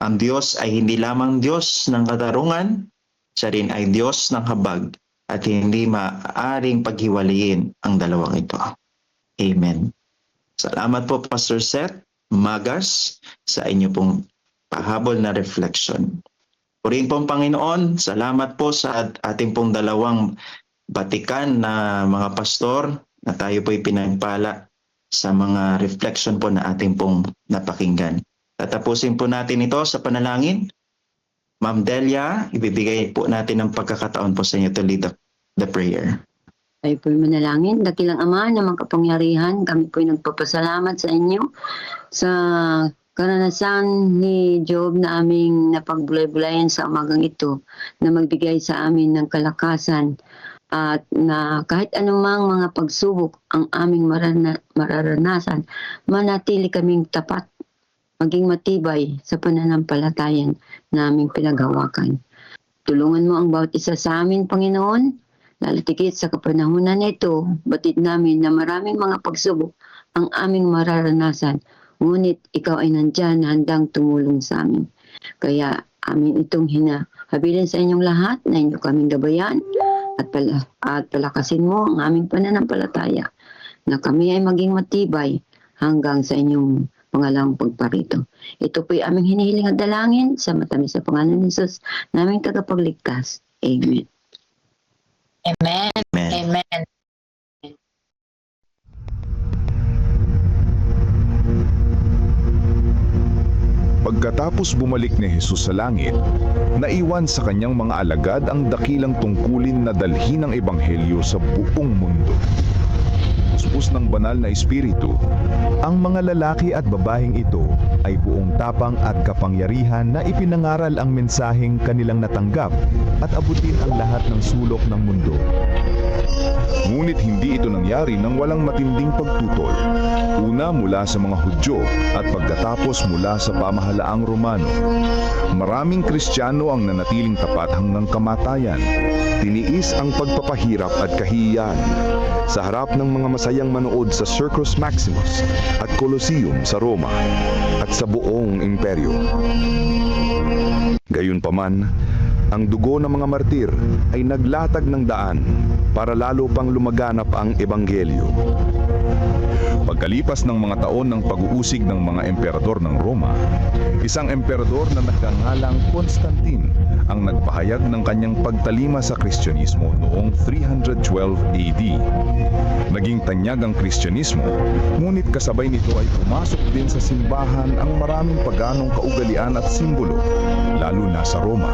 Ang Diyos ay hindi lamang Diyos ng katarungan, siya rin ay Diyos ng habag at hindi maaaring paghiwalayin ang dalawang ito. Amen. Salamat po, Pastor Seth Magas, sa inyo pong pahabol na reflection. Purihin po ang Panginoon. Salamat po sa ating pong dalawang batikan na mga pastor na tayo po'y pinagpala sa mga reflection po na ating pong napakinggan. Tatapusin po natin ito sa panalangin. Ma'am Delia, ibibigay po natin ang pagkakataon po sa inyo to lead the prayer. Tayo po'y manalangin. Dakilang Ama na makapangyarihan, kami po'y nagpapasalamat sa inyo sa karanasan ni Job na aming napagbulay-bulayan sa umagang ito, na magbigay sa amin ng kalakasan at na kahit anumang mga pagsubok ang aming mararanasan, manatili kaming tapat, maging matibay sa pananampalatayan na aming pinaghawakan. Tulungan mo ang bawat isa sa amin, Panginoon, lalo tigit sa kapanahunan na ito. Batid namin na maraming mga pagsubok ang aming mararanasan, ngunit ikaw ay nandyan na handang tumulong sa amin. Kaya amin itong hinahabilin sa inyong lahat na inyo kaming gabayan at palakasin mo ang aming pananampalataya, na kami ay maging matibay hanggang sa inyong pangalawang pagparito. Ito po'y aming hinihiling at dalangin sa matamis sa pangalan ni Jesus, naming tagapagligtas. Amen. Amen. Amen. Amen. Pagkatapos bumalik ni Jesus sa langit, naiwan sa kanyang mga alagad ang dakilang tungkulin na dalhin ang ebanghelyo sa buong mundo. Puspos ng banal na espiritu, ang mga lalaki at babaeng ito ay buong tapang at kapangyarihan na ipinangaral ang mensaheng kanilang natanggap at abutin ang lahat ng sulok ng mundo. Ngunit hindi ito nangyari nang walang matinding pagtutol. Una mula sa mga Hudyo at pagkatapos mula sa pamahalaang Romano. Maraming Kristiyano ang nanatiling tapat hanggang kamatayan. Tiniis ang pagpapahirap at kahihiyan sa harap ng mga masayang manood sa Circus Maximus at Colosseum sa Roma at sa buong imperyo. Gayunpaman, ang dugo ng mga martir ay naglatag ng daan para lalo pang lumaganap ang ebanghelyo. Pagkalipas ng mga taon ng pag-uusig ng mga emperador ng Roma, isang emperador na nagngangalang Constantine ang nagpahayag ng kanyang pagtalima sa Kristyanismo noong 312 AD. Naging tanyag ang Kristyanismo, ngunit kasabay nito ay pumasok din sa simbahan ang maraming paganong kaugalian at simbolo, lalo na sa Roma.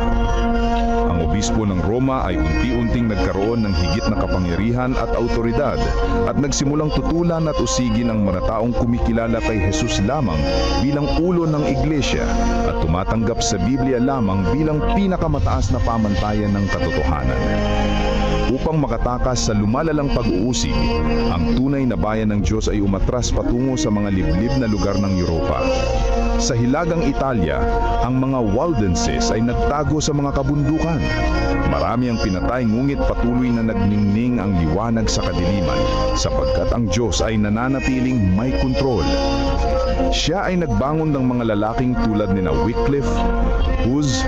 Ang obispo ng Roma ay unti-unting nagkaroon ng higit na kapangyarihan at autoridad at nagsimulang tutulan at usigin ang mga taong kumikilala kay Jesus lamang bilang ulo ng iglesia at tumatanggap sa Biblia lamang bilang pinakamataas na pamantayan ng katotohanan. Upang makatakas sa lumalalang pag-uusig, ang tunay na bayan ng Diyos ay umatras patungo sa mga liblib na lugar ng Europa. Sa hilagang Italia, ang mga Waldenses ay nagtago sa mga kabundukan. Marami ang pinatay ngunit patuloy na nagningning ang liwanag sa kadiliman sapagkat ang Diyos ay nananatiling may kontrol. Siya ay nagbangon ng mga lalaking tulad ni Wycliffe, Hus,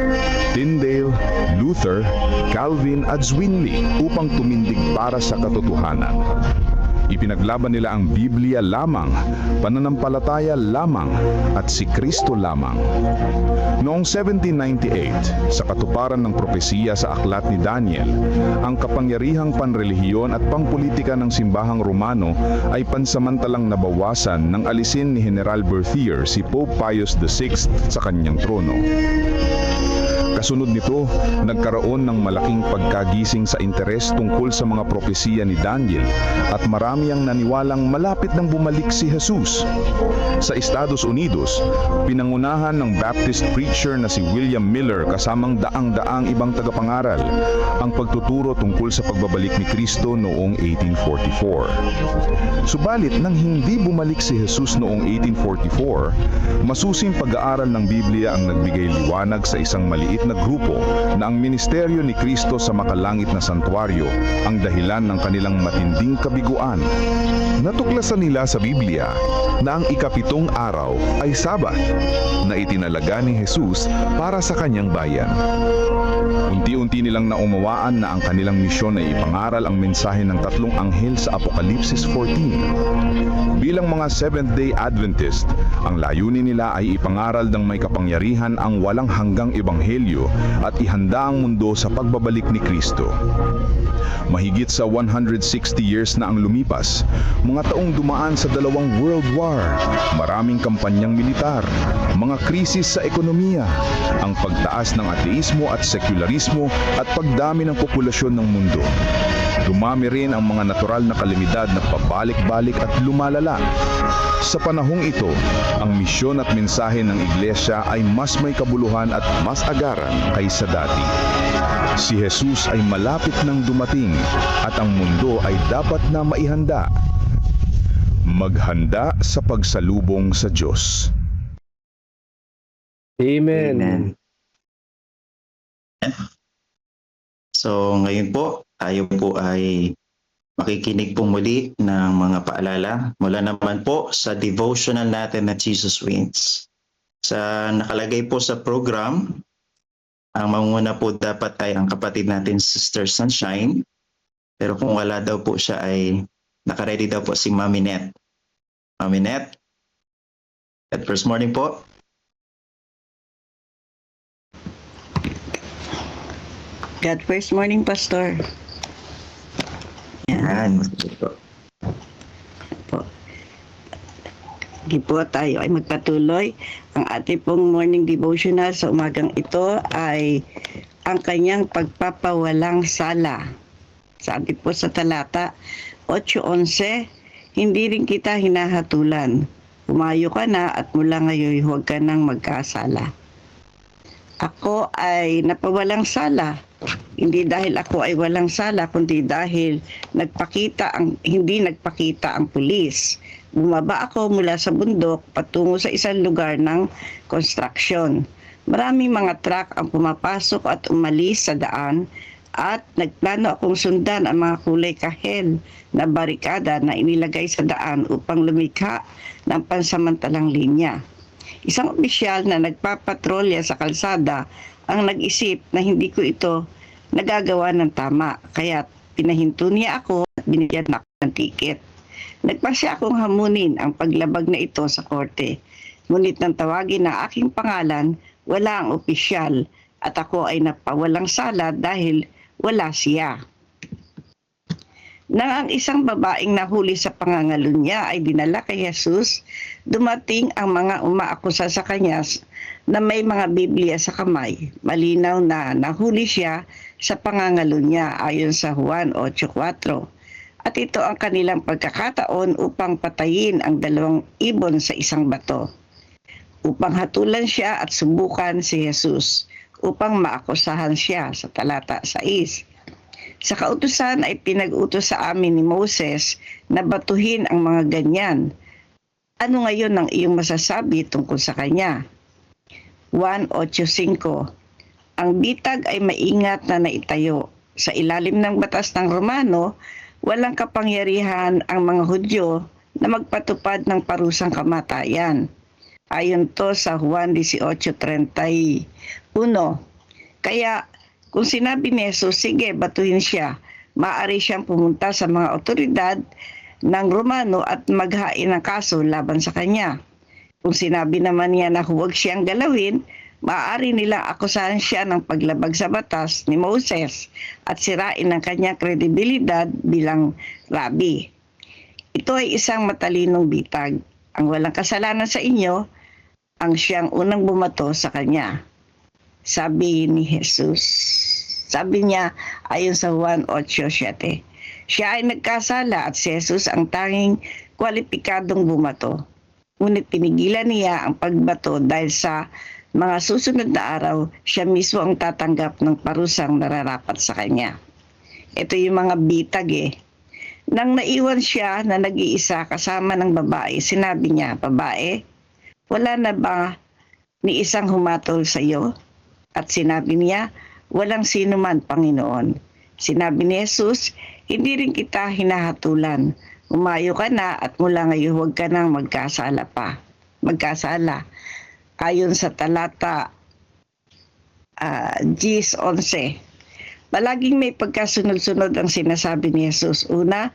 Tyndale, Luther, Calvin at Zwingli upang tumindig para sa katotohanan. Ipinaglaban nila ang Biblia lamang, pananampalataya lamang, at si Kristo lamang. Noong 1798, sa katuparan ng propesiya sa aklat ni Daniel, ang kapangyarihang panrelihiyon at pangpolitika ng simbahang Romano ay pansamantalang nabawasan nang alisin ni General Berthier si Pope Pius VI sa kanyang trono. Kasunod nito, nagkaroon ng malaking pagkagising sa interes tungkol sa mga propesiya ni Daniel at marami ang naniwalang malapit nang bumalik si Jesus. Sa Estados Unidos, pinangunahan ng Baptist preacher na si William Miller kasamang daang-daang ibang tagapangaral ang pagtuturo tungkol sa pagbabalik ni Kristo noong 1844. Subalit nang hindi bumalik si Jesus noong 1844, masusing pag-aaral ng Biblia ang nagbigay liwanag sa isang maliit na grupo na ang ministeryo ni Kristo sa makalangit na santuaryo ang dahilan ng kanilang matinding kabiguan. Natuklasan nila sa Biblia na ang ikapitong araw ay Sabat na itinalaga ni Jesus para sa kanyang bayan. Unti-unti nilang naumawaan na ang kanilang misyon ay ipangaral ang mensahe ng tatlong anghel sa Apokalipsis 14. Bilang mga Seventh-day Adventist, ang layunin nila ay ipangaral ng may kapangyarihan ang walang hanggang ebanghelyo at ihanda ang mundo sa pagbabalik ni Kristo. Mahigit sa 160 years na ang lumipas, mga taong dumaan sa dalawang World War, maraming kampanyang militar, mga krisis sa ekonomiya, ang pagtaas ng ateismo at sekularismo at pagdami ng populasyon ng mundo. Dumami rin ang mga natural na kalamidad na pabalik-balik at lumalala. Sa panahong ito, ang misyon at mensahe ng iglesia ay mas may kabuluhan at mas agaran kaysa dati. Si Jesus ay malapit nang dumating at ang mundo ay dapat na maihanda. Maghanda sa pagsalubong sa Diyos. Amen. So ngayon po, tayo po ay makikinig po muli ng mga paalala mula naman po sa devotional natin na Jesus Wins. Sa nakalagay po sa program, ang manguna po dapat ay ang kapatid natin Sister Sunshine. Pero kung wala daw po siya ay nakaready daw po si Mami Net. Mami Net? At first morning po. God first morning, Pastor. Yan. Sige po. Sige po, tayo ay magpatuloy. Ang ating pong morning devotional sa umagang ito ay ang kanyang pagpapawalang sala. Sabi po sa talata 8:11, hindi rin kita hinahatulan. Humayo ka na at mula ngayon huwag ka nang magkasala. Ako ay napawalang sala. Hindi dahil ako ay walang sala, kundi dahil hindi nagpakita ang pulis. Bumaba ako mula sa bundok patungo sa isang lugar ng construction. Maraming mga truck ang pumapasok at umalis sa daan at nagplano akong sundan ang mga kulay kahel na barikada na inilagay sa daan upang lumikha ng pansamantalang linya. Isang opisyal na nagpapatrolya sa kalsada ang nag-isip na hindi ko ito nagagawa ng tama, kaya pinahinto niya ako at binigyan ako ng tiket. Nagpasya akong hamunin ang paglabag na ito sa korte. Ngunit nang tawagin na aking pangalan, wala ang opisyal at ako ay napawalang sala dahil wala siya. Nang ang isang babaeng nahuli sa pangangalo niya ay dinala kay Jesus, dumating ang mga umaakusa sa kanya na may mga Biblia sa kamay. Malinaw na nahuli siya sa pangangalo niya ayon sa Juan 8:4. At ito ang kanilang pagkakataon upang patayin ang 2 ibon sa isang bato. Upang hatulan siya at subukan si Jesus upang maakusahan siya sa talata 6. Sa kautusan ay pinag-utos sa amin ni Moses na batuhin ang mga ganyan. Ano ngayon ang iyong masasabi tungkol sa kanya? 1:8:5. Ang bitag ay maingat na naitayo. Sa ilalim ng batas ng Romano, walang kapangyarihan ang mga Hudyo na magpatupad ng parusang kamatayan. Ayon to sa Juan 18:31. Kaya kung sinabi ni Jesus, sige, batuhin siya, maaari siyang pumunta sa mga otoridad ng Romano at maghain ng kaso laban sa kanya. Kung sinabi naman niya na huwag siyang galawin, maaari nilang akusahan siya ng paglabag sa batas ni Moses at sirain ang kanyang kredibilidad bilang rabi. Ito ay isang matalinong bitag. Ang walang kasalanan sa inyo, ang siyang unang bumato sa kanya. Sabi ni Jesus. Sabi niya ayon sa Juan 8:7. Siya ay nagkasala at si Jesus ang tanging kwalipikadong bumato. Ngunit pinigilan niya ang pagbato dahil sa mga susunod na araw, siya mismo ang tatanggap ng parusang nararapat sa kanya. Ito yung mga bitag Nang naiwan siya na nag-iisa kasama ng babae, sinabi niya, babae, wala na ba ni isang humatol sa iyo? At sinabi niya, walang sino man, Panginoon. Sinabi ni Jesus, hindi rin kita hinahatulan. Umayo ka na at mula ngayon huwag ka nang magkasala. Ayon sa talata 10:11. Palaging may pagkasunod-sunod ang sinasabi ni Jesus. Una,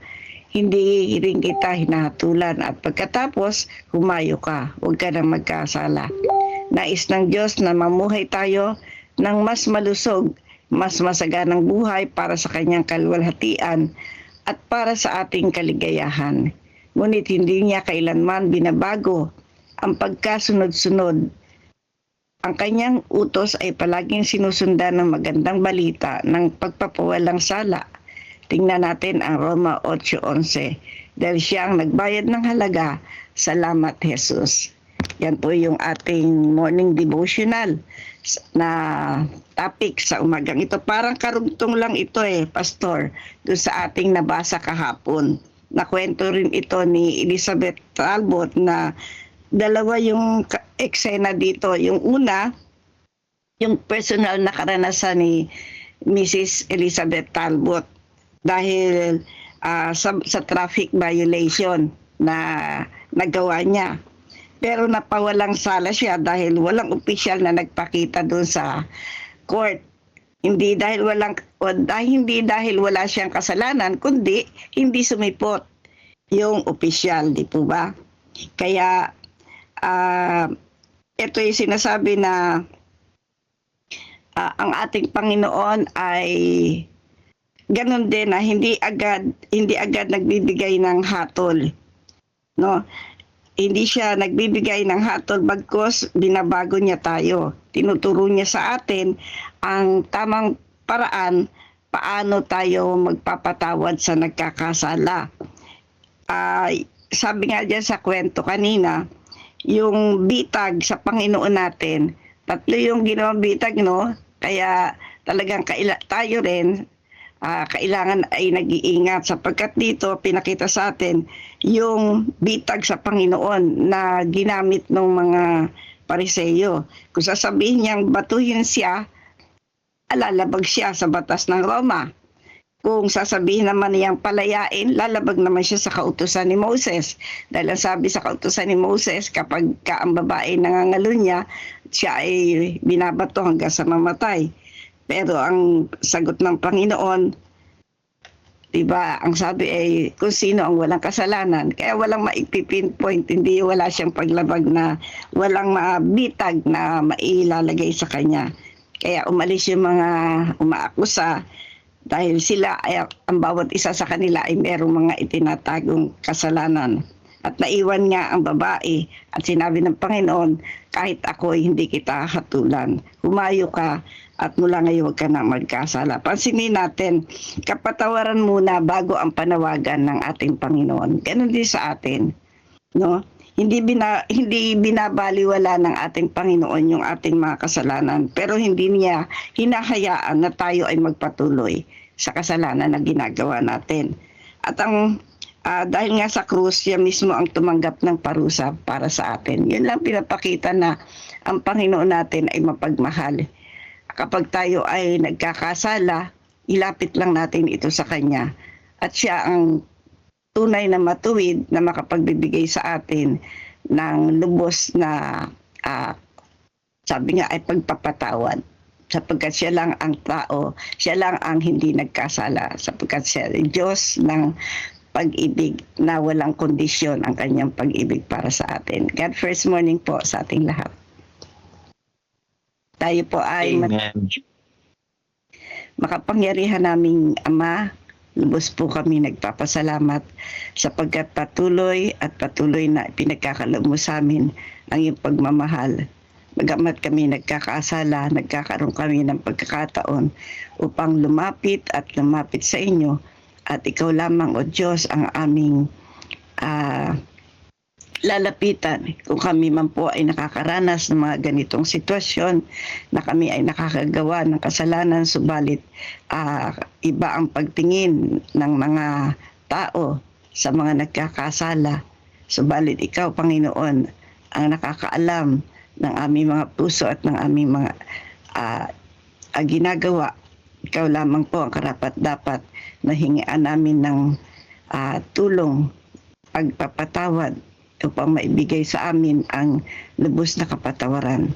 hindi rin kita hinahatulan at pagkatapos, humayo ka, huwag ka nang magkasala. Nais ng Diyos na mamuhay tayo ng mas malusog, mas masaganang buhay para sa kanyang kaluwalhatian at para sa ating kaligayahan. Ngunit hindi niya kailanman binabago ang pagkasunod-sunod. Ang kanyang utos ay palaging sinusundan ng magandang balita ng pagpapawalang sala. Tingnan natin ang Roma 8:11. Dahil siya ang nagbayad ng halaga, salamat Jesus. Yan po yung ating morning devotional na topic sa umagang ito. Parang karugtong lang ito Pastor, doon sa ating nabasa kahapon. Nakwento rin ito ni Elizabeth Talbot na dalawa yung eksena dito. Yung una, yung personal na karanasan ni Mrs. Elizabeth Talbot dahil sa traffic violation na nagawa niya. Pero napawalang sala siya dahil walang opisyal na nagpakita doon sa court. Hindi dahil wala siyang kasalanan, kundi hindi sumipot yung opisyal, di po ba? Kaya ito yung sinasabi na ang ating Panginoon ay ganun din na hindi agad nagbibigay ng hatol, no? Hindi siya nagbibigay ng hatol, bagkus binabago niya tayo. Tinuturo niya sa atin ang tamang paraan paano tayo magpapatawad sa nagkakasala. Sabi nga dyan sa kwento kanina, yung bitag sa Panginoon natin, 3 yung ginawang bitag, no? Kaya talagang tayo rin, kailangan ay nag-iingat sapagkat dito pinakita sa atin yung bitag sa Panginoon na ginamit ng mga Pariseyo. Kung sasabihin niyang batuhin siya, lalabag siya sa batas ng Roma. Kung sasabihin naman niyang palayain, lalabag naman siya sa kautusan ni Moses. Dahil ang sabi sa kautusan ni Moses, kapag ang babae nangangalo niya, siya ay binabato hanggang sa mamatay. Pero ang sagot ng Panginoon, diba, ang sabi ay kung sino ang walang kasalanan. Kaya walang maipipinpoint, hindi wala siyang paglabag na walang mabitag na mailalagay sa kanya. Kaya umalis yung mga umaakusa dahil sila, ang bawat isa sa kanila ay merong mga itinatagong kasalanan. At naiwan nga ang babae at sinabi ng Panginoon, kahit ako hindi kita hatulan. Humayo ka at mula ngayon huwag ka na magkasala. Pansinin natin, kapatawaran muna bago ang panawagan ng ating Panginoon. Ganun din sa atin, no? Hindi binabaliwala ng ating Panginoon yung ating mga kasalanan, pero hindi niya hinahayaan na tayo ay magpatuloy sa kasalanan na ginagawa natin. At dahil nga sa krus, siya mismo ang tumanggap ng parusa para sa atin. Yun lang pinapakita na ang Panginoon natin ay mapagmahal. Kapag tayo ay nagkakasala, ilapit lang natin ito sa Kanya. At siya ang tunay na matuwid na makapagbibigay sa atin ng lubos na sabi nga ay pagpapatawad. Sapagkat siya lang ang tao, siya lang ang hindi nagkasala. Sapagkat siya ay Diyos ng pag-ibig na walang kondisyon ang kanyang pag-ibig para sa atin. God first morning po sa ating lahat. Tayo po ay Amen. makapangyarihan naming Ama, lubos po kami nagpapasalamat sapagkat patuloy na pinagkakaloob mo sa amin ang iyong pagmamahal. Bagamat kami nagkakasala, nagkakaroon kami ng pagkakataon upang lumapit sa inyo at ikaw lamang, O Diyos, ang aming lalapitan kung kami man po ay nakakaranas ng mga ganitong sitwasyon na kami ay nakakagawa ng kasalanan, subalit iba ang pagtingin ng mga tao sa mga nagkakasala. Subalit ikaw, Panginoon, ang nakakaalam ng aming mga puso at ng aming mga ginagawa. Ikaw lamang po ang karapat-dapat na hingian namin ng tulong, pagpapatawad upang maibigay sa amin ang lubos na kapatawaran.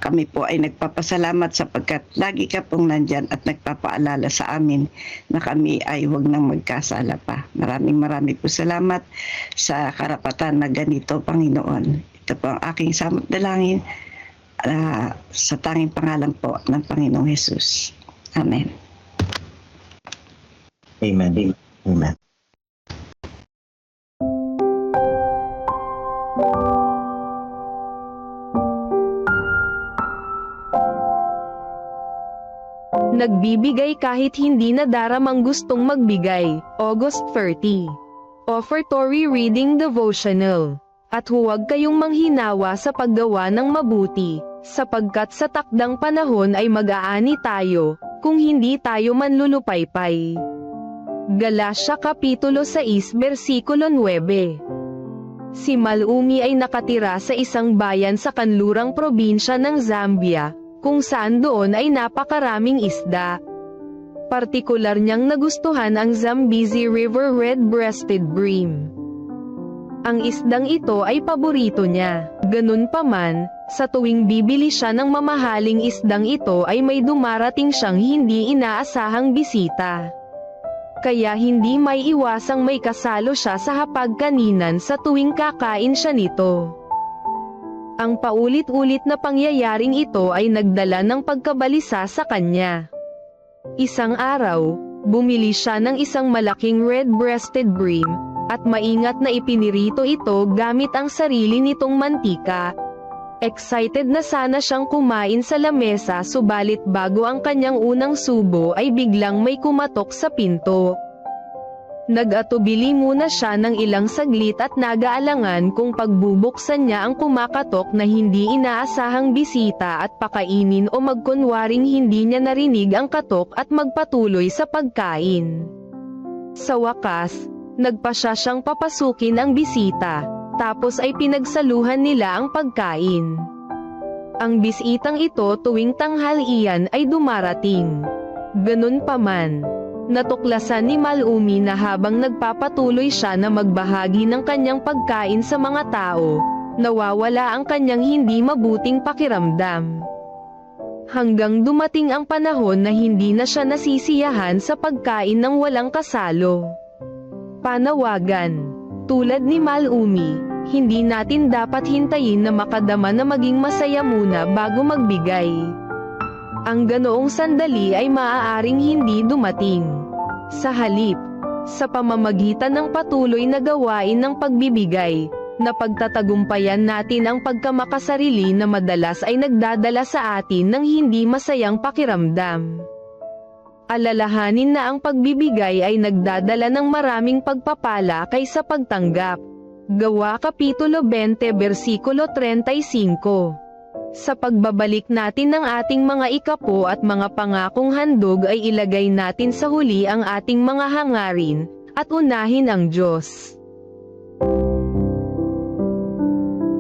Kami po ay nagpapasalamat sapagkat lagi ka pong nandyan at nagpapaalala sa amin na kami ay huwag nang magkasala pa. Maraming po salamat sa karapatan na ganito, Panginoon. Ito po ang aking samot dalangin sa tanging pangalan po ng Panginoong Jesus. Amen. Amen. Amen. Nagbibigay kahit hindi nadaramang gustong magbigay. August 30. Offertory Reading Devotional. At huwag kayong manghinawa sa paggawa ng mabuti, sapagkat sa takdang panahon ay mag-aani tayo, kung hindi tayo manlulupaypay. Galasya Kapitulo 6 Versikulo 9. Si Malumi ay nakatira sa isang bayan sa kanlurang probinsya ng Zambia, kung saan doon ay napakaraming isda. Partikular niyang nagustuhan ang Zambezi River Red-Breasted Bream. Ang isdang ito ay paborito niya. Ganun pa man, sa tuwing bibili siya ng mamahaling isdang ito ay may dumarating siyang hindi inaasahang bisita. Kaya hindi may iwasang may kasalo siya sa hapagkaninan sa tuwing kakain siya nito. Ang paulit-ulit na pangyayaring ito ay nagdala ng pagkabalisa sa kanya. Isang araw, bumili siya ng isang malaking red-breasted bream, at maingat na ipinirito ito gamit ang sarili nitong mantika. Excited na sana siyang kumain sa lamesa, subalit bago ang kanyang unang subo ay biglang may kumatok sa pinto. Nag-atubili muna siya ng ilang saglit at nag-aalangan kung pagbubuksan niya ang kumakatok na hindi inaasahang bisita at pakainin o magkunwaring hindi niya narinig ang katok at magpatuloy sa pagkain. Sa wakas, nagpasya siyang papasukin ang bisita, tapos ay pinagsaluhan nila ang pagkain. Ang bisitang ito tuwing tanghalian ay dumarating. Ganun pa man, natuklasan ni Malumi na habang nagpapatuloy siya na magbahagi ng kanyang pagkain sa mga tao, nawawala ang kanyang hindi mabuting pakiramdam. Hanggang dumating ang panahon na hindi na siya nasisiyahan sa pagkain ng walang kasalo. Panawagan. Tulad ni Malumi, hindi natin dapat hintayin na makadama na maging masaya muna bago magbigay. Ang ganoong sandali ay maaaring hindi dumating. Sa halip, sa pamamagitan ng patuloy na gawain ng pagbibigay, na pagtatagumpayan natin ang pagkamakasarili na madalas ay nagdadala sa atin ng hindi masayang pakiramdam. Alalahanin na ang pagbibigay ay nagdadala ng maraming pagpapala kaysa pagtanggap. Gawa Kapitulo 20 versikulo 35. Sa pagbabalik natin ng ating mga ikapo at mga pangakong handog ay ilagay natin sa huli ang ating mga hangarin, at unahin ang Diyos.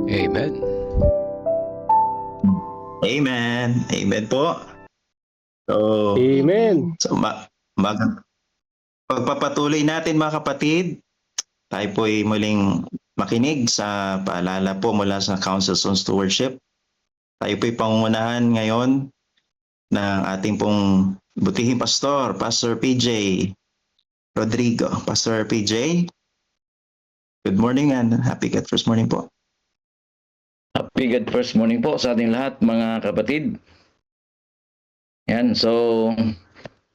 Amen. Amen. Amen po. So, Amen. pagpapatuloy natin mga kapatid, tayo po'y muling makinig sa paalala po mula sa Council on Stewardship. Tayo po'y pangungunahan ngayon ng ating pong butihing pastor, Pastor PJ Rodrigo. Pastor PJ, good morning and happy God First Morning po. Happy God First Morning po sa ating lahat, mga kapatid. Yan, so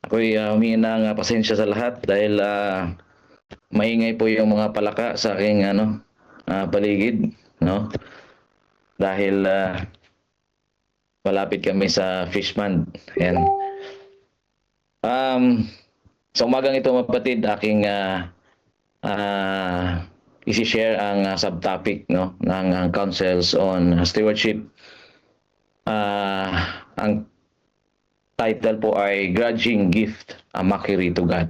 ako'y humingi ng pasensya sa lahat dahil maingay po yung mga palaka sa aking paligid, no? Dahil malapit kami sa fish pond. Yan. Sa umagang ito, mga kapatid, aking isi-share ang subtopic, no, ng Councils on Stewardship. Ang title po ay Grudging Gift, a Mockery to God.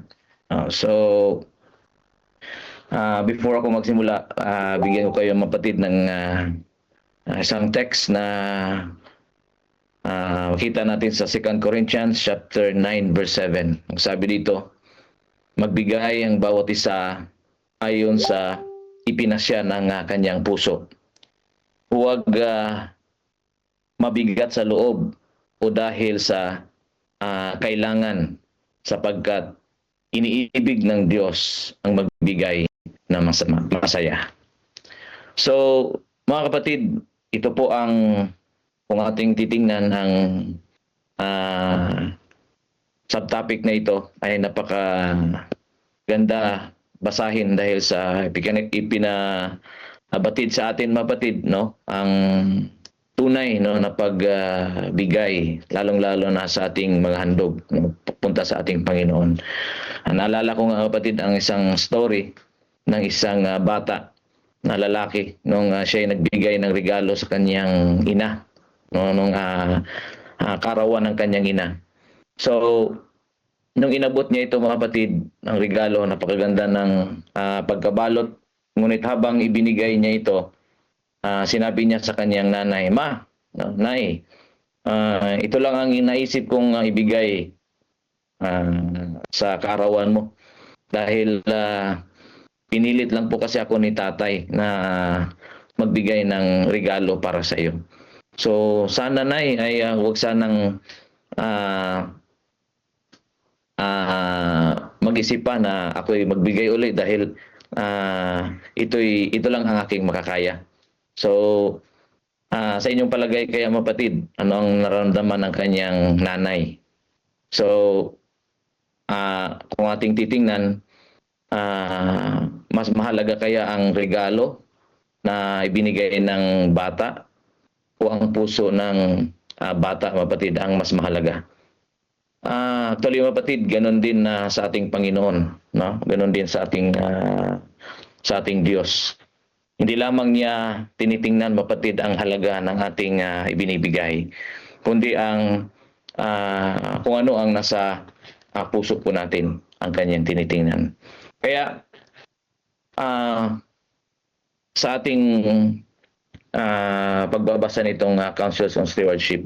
Before ako magsimula, bigyan ko kayo, mga kapatid, ng isang text na makita natin sa 2 Corinthians chapter 9 verse 7. Ang sabi dito, magbigay ang bawat isa ayon sa ipinasya ng kanyang puso. Huwag mabigat sa loob o dahil sa kailangan, sapagkat iniibig ng Diyos ang magbigay ng masaya. So, mga kapatid, ito po ang kung ating titingnan ang subtopic na ito ay napakaganda basahin dahil sa ipinabatid sa atin, mapatid, no, ang tunay, no, na pagbigay, lalong-lalo na sa ating mga handog, no, papunta sa ating Panginoon. Naalala ko nga, kapatid, ang isang story ng isang bata na lalaki nung siya ay nagbigay ng regalo sa kanyang ina, no, nung karawan ng kanyang ina. So, nung inabot niya ito, mga kapatid, ang regalo, napakaganda ng pagkabalot. Ngunit habang ibinigay niya ito, sinabi niya sa kanyang nanay, "Ma, no, Nay, ito lang ang inaisip kong ibigay sa karawan mo. Dahil pinilit lang po kasi ako ni tatay na magbigay ng regalo para sa iyo. So, sana, Nay, ay huwag sanang mag-isip pa na ako'y magbigay ulit dahil ito lang ang aking makakaya." So, Sa inyong palagay kaya mapatid, ano ang nararamdaman ng kanyang nanay? So, kung ating titingnan, mas mahalaga kaya ang regalo na ibinigay ng bata o ang puso ng bata, mapatid, ang mas mahalaga? Actually, mapatid, ganon din sa ating Panginoon, no? Ganon din sa ating Diyos. Hindi lamang niya tinitingnan, mapatid, ang halaga ng ating ibinibigay, kundi ang kung ano ang nasa puso po natin ang kanyang tinitingnan. Kaya sa ating pagbabasa nitong Counsels on Stewardship,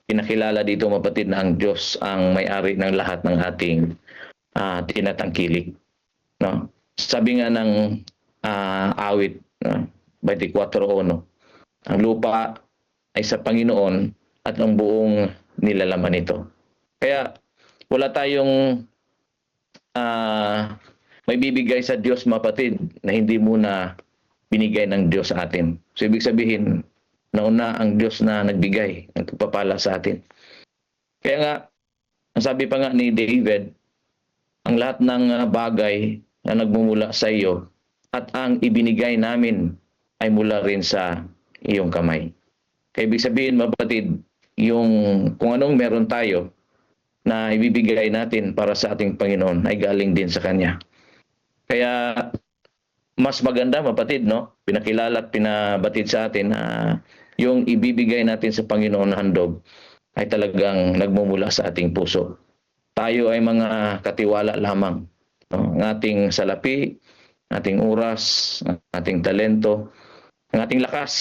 pinakilala dito, mapatid, na ang Diyos ang may-ari ng lahat ng ating tinatangkilik. No? Sabi nga ng awit 24:1, ang lupa ay sa Panginoon at ang buong nilalaman nito. Kaya wala tayong may bibigay sa Diyos, mapatid, na hindi muna binigay ng Diyos sa atin. So ibig sabihin, nauna ang Diyos na nagbigay, nagpapala sa atin. Kaya nga, ang sabi pa nga ni David, ang lahat ng bagay na nagmumula sa iyo at ang ibinigay namin ay mula rin sa iyong kamay. Kaya ibig sabihin, mapatid, yung kung anong meron tayo na ibibigay natin para sa ating Panginoon ay galing din sa Kanya. Kaya mas maganda, mapatid, no? Pinakilala at pinabatid sa atin na yung ibibigay natin sa Panginoon na handog ay talagang nagmumula sa ating puso. Tayo ay mga katiwala lamang, no? Ang ating salapi, ating oras, ating talento, ang ating lakas,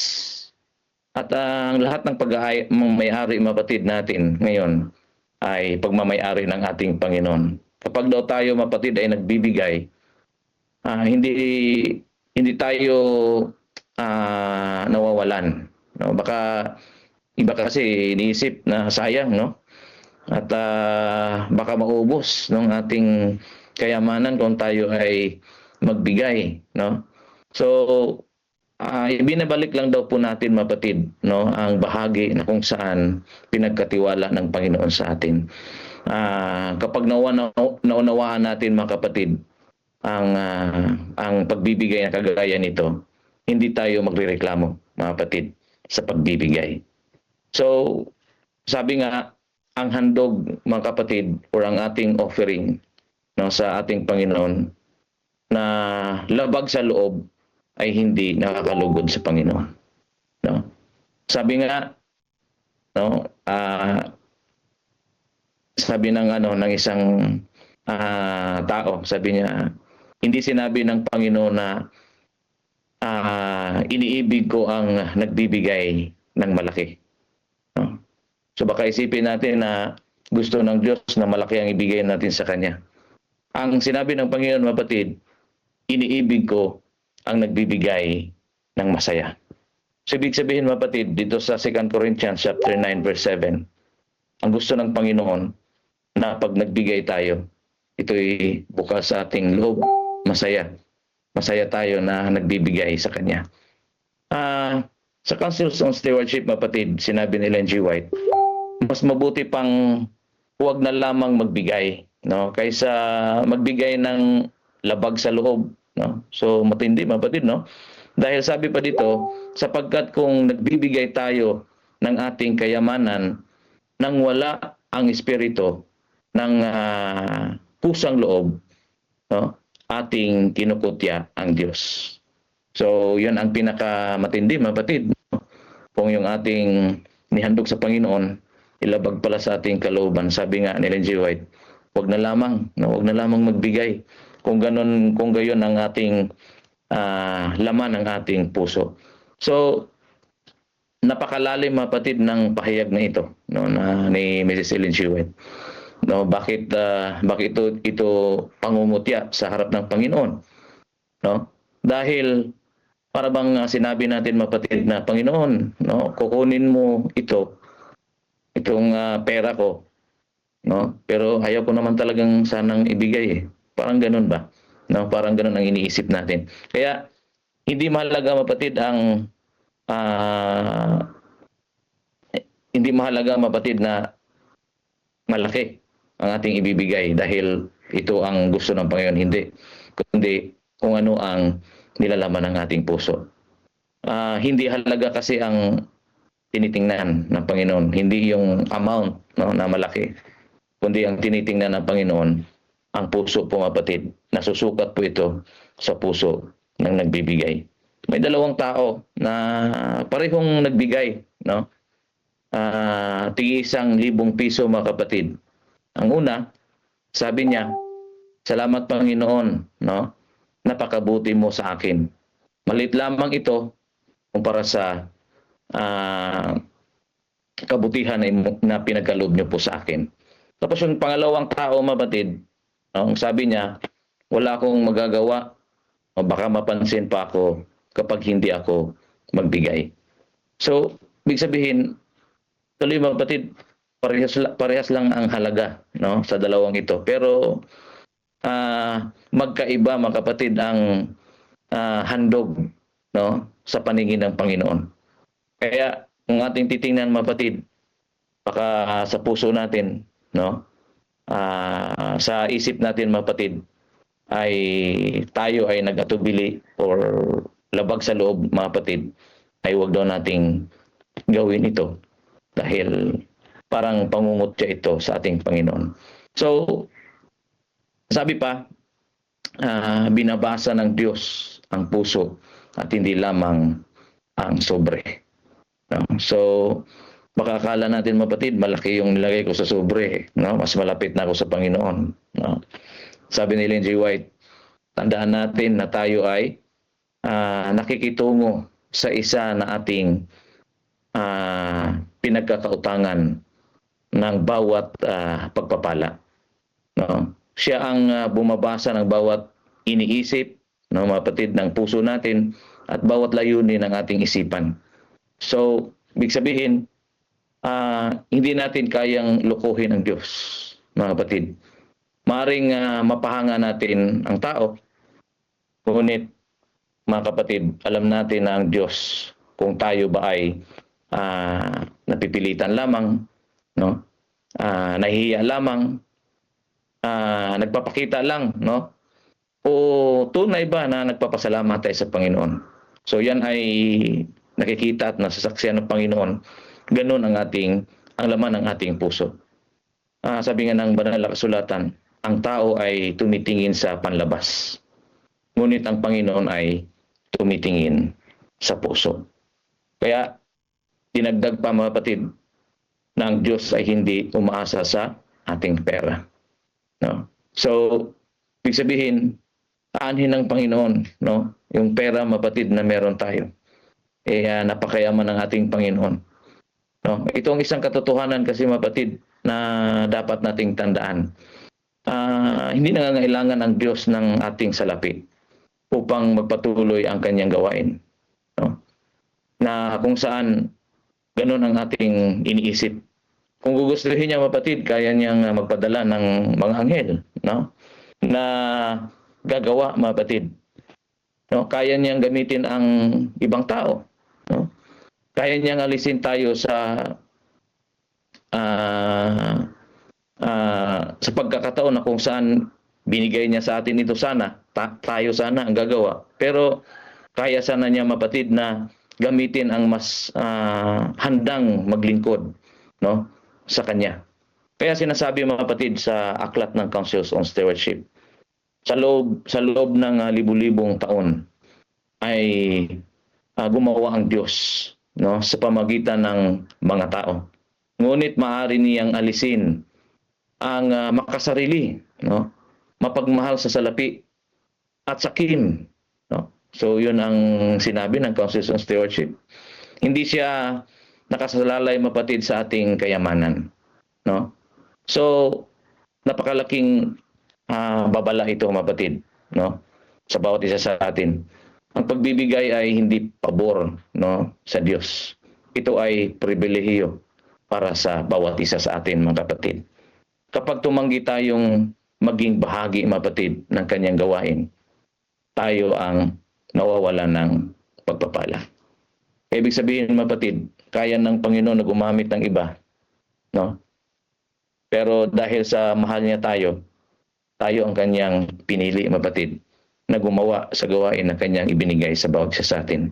at ang lahat ng pagmamay-ari, mapatid, natin ngayon ay pagmamay-ari ng ating Panginoon. Kapag daw tayo, mapatid, ay nagbibigay, hindi tayo nawawalan. No? Baka iba kasi iniisip na sayang, no? At baka maubos ng ating kayamanan kung tayo ay magbigay, no? So ibinabalik lang daw po natin, mapatid, no, ang bahagi na kung saan pinagkatiwala ng Panginoon sa atin. Kapag naunawaan natin, mga kapatid, ang pagbibigay na kagaya nito, hindi tayo magrereklamo, mga kapatid, sa pagbibigay. So, sabi nga, ang handog, mga kapatid, or ang ating offering, no, sa ating Panginoon na labag sa loob ay hindi nakakalugod sa Panginoon. No? Sabi nga, no, sabi ng ng isang tao, sabi niya, hindi sinabi ng Panginoon na iniibig ko ang nagbibigay ng malaki. No? So baka isipin natin na gusto ng Diyos na malaki ang ibigay natin sa Kanya. Ang sinabi ng Panginoon, mapatid, iniibig ko ang nagbibigay ng masaya. So ibig sabihin, mapatid, dito sa 2 Corinthians chapter 9 verse 7, ang gusto ng Panginoon na pag nagbigay tayo, ito'y bukas sa ating loob, masaya. Masaya tayo na nagbibigay sa Kanya. Sa Counsels on Stewardship, mapatid, sinabi ni Ellen G. White, mas mabuti pang huwag na lamang magbigay, no, kaysa magbigay ng labag sa loob, no? So matindi, mapatid, no? Dahil sabi pa dito, sapagkat kung nagbibigay tayo ng ating kayamanan nang wala ang espiritu ng pusang loob, no, ating kinukutya ang Diyos. So, yun ang pinakamatindi, mapatid. Kung yung ating nihandog sa Panginoon, ilabag pala sa ating kalooban. Sabi nga ni Ellen G. White, huwag na lamang magbigay. Kung gayon ang ating laman ng ating puso. So, napakalalim, mapatid, ng pahayag na ito, no, na ni Mrs. Ellen G. White. No, bakit ito pangungutya sa harap ng Panginoon? No? Dahil para bang sinabi natin, mapatid, na Panginoon, no, kukunin mo itong pera ko, no? Pero ayaw ko naman talagang sanang ibigay eh. Parang ganun ba? No, parang ganun ang iniisip natin. Kaya hindi mahalaga, mapatid, ang hindi mahalaga mga kapatid na malaki ang ating ibibigay dahil ito ang gusto ng Panginoon. Hindi. Kundi kung ano ang nilalaman ng ating puso. Hindi halaga kasi ang tinitingnan ng Panginoon. Hindi yung amount, no, na malaki. Kundi ang tinitingnan ng Panginoon, ang puso po mga kapatid. Nasusukat po ito sa puso ng nagbibigay. May dalawang tao na parehong nagbigay, no? tig-1,000 piso mga kapatid. Ang una, sabi niya, "Salamat Panginoon, no? Napakabuti mo sa akin. Maliit lamang ito kumpara sa kabutihan na pinagkaloob niyo po sa akin." Tapos yung pangalawang tao, mabatid, no? Sabi niya, "Wala akong magagawa o baka mapansin pa ako kapag hindi ako magbigay." So, ibig sabihin, tuloy mga kapatid, parehas lang ang halaga, no, sa dalawang ito. Pero magkaiba mga kapatid ang handog, no, sa paningin ng Panginoon. Kaya kung ating titingnan mga kapatid, baka sa puso natin, no, sa isip natin mga kapatid, ay tayo ay nag-atubili or labag sa loob mga kapatid, ay huwag daw nating gawin ito dahil parang pangungutya ito sa ating Panginoon. So, sabi pa, binabasa ng Diyos ang puso at hindi lamang ang sobre. No? So, baka akala natin mapatid, malaki yung nilagay ko sa sobre. No? Mas malapit na ako sa Panginoon. No? Sabi ni Ellen G. White, tandaan natin na tayo ay nakikitungo sa isa na ating pinagkakautangan ng bawat pagpapala. No? Siya ang bumabasa ng bawat iniisip, no, mga kapatid, ng puso natin at bawat layunin ng ating isipan. So, ibig sabihin, hindi natin kayang lukuhin ang Diyos, mga kapatid. Maaring mapahanga natin ang tao, ngunit, mga kapatid, alam natin na ang Diyos, kung tayo ba ay napipilitan lamang, no, nahihiya lamang, nagpapakita lang, no, o tunay ba na nagpapasalamat tayo sa Panginoon. So yan ay nakikita at nasasaksihan ng Panginoon. Ganun ang laman ng ating puso. Sabi nga ng banal na kasulatan, ang tao ay tumitingin sa panlabas, ngunit ang Panginoon ay tumitingin sa puso. Kaya dinagdag pa mga kapatid, na ang Diyos ay hindi umaasa sa ating pera. No? So, ibig sabihin, aanhin ng Panginoon, no, yung pera, mapatid, na meron tayo. Napakayaman ng ating Panginoon. No? Ito ang isang katotohanan kasi, mapatid, na dapat nating tandaan. Hindi nangangailangan ang Diyos ng ating salapi upang magpatuloy ang kanyang gawain. No? Na kung saan ganun ang ating iniisip. Kung gugustuhin niya, mapatid, kaya niyang magpadala ng mga anghel, no, na gagawa, mapatid. No, kaya niyang gamitin ang ibang tao, no? Kaya niyang alisin tayo sa pagkakataon na kung saan binigay niya sa atin ito, sana tayo sana ang gagawa. Pero kaya sana niya, mapatid, na gamitin ang mas handang maglingkod, no, sa kanya. Kaya sinasabi, mga kapatid, sa aklat ng Councils on Stewardship, sa loob ng libu-libong taon ay gumawa ang Diyos, no, sa pamagitan ng mga tao. Ngunit maaari niyang alisin ang makasarili, no, mapagmahal sa salapi at sakim, no. So yun ang sinabi ng Councils on Stewardship. Hindi siya nakasalalay, mapatid, sa ating kayamanan, no? So napakalaking babala ito, mapatid, no, sa bawat isa sa atin. Ang pagbibigay ay hindi pabor, no, sa Diyos. Ito ay pribilehiyo para sa bawat isa sa atin, mga kapatid. Kapag tumanggi tayong maging bahagi, mapatid, ng kanyang gawain, tayo ang nawawalan ng pagpapala. Ibig sabihin, mapatid, kaya ng Panginoon na gumamit ng iba, no? Pero dahil sa mahal niya tayo ang kanyang pinili, mapatid, na gumawa sa gawain na kanyang ibinigay sa bawat isa sa atin.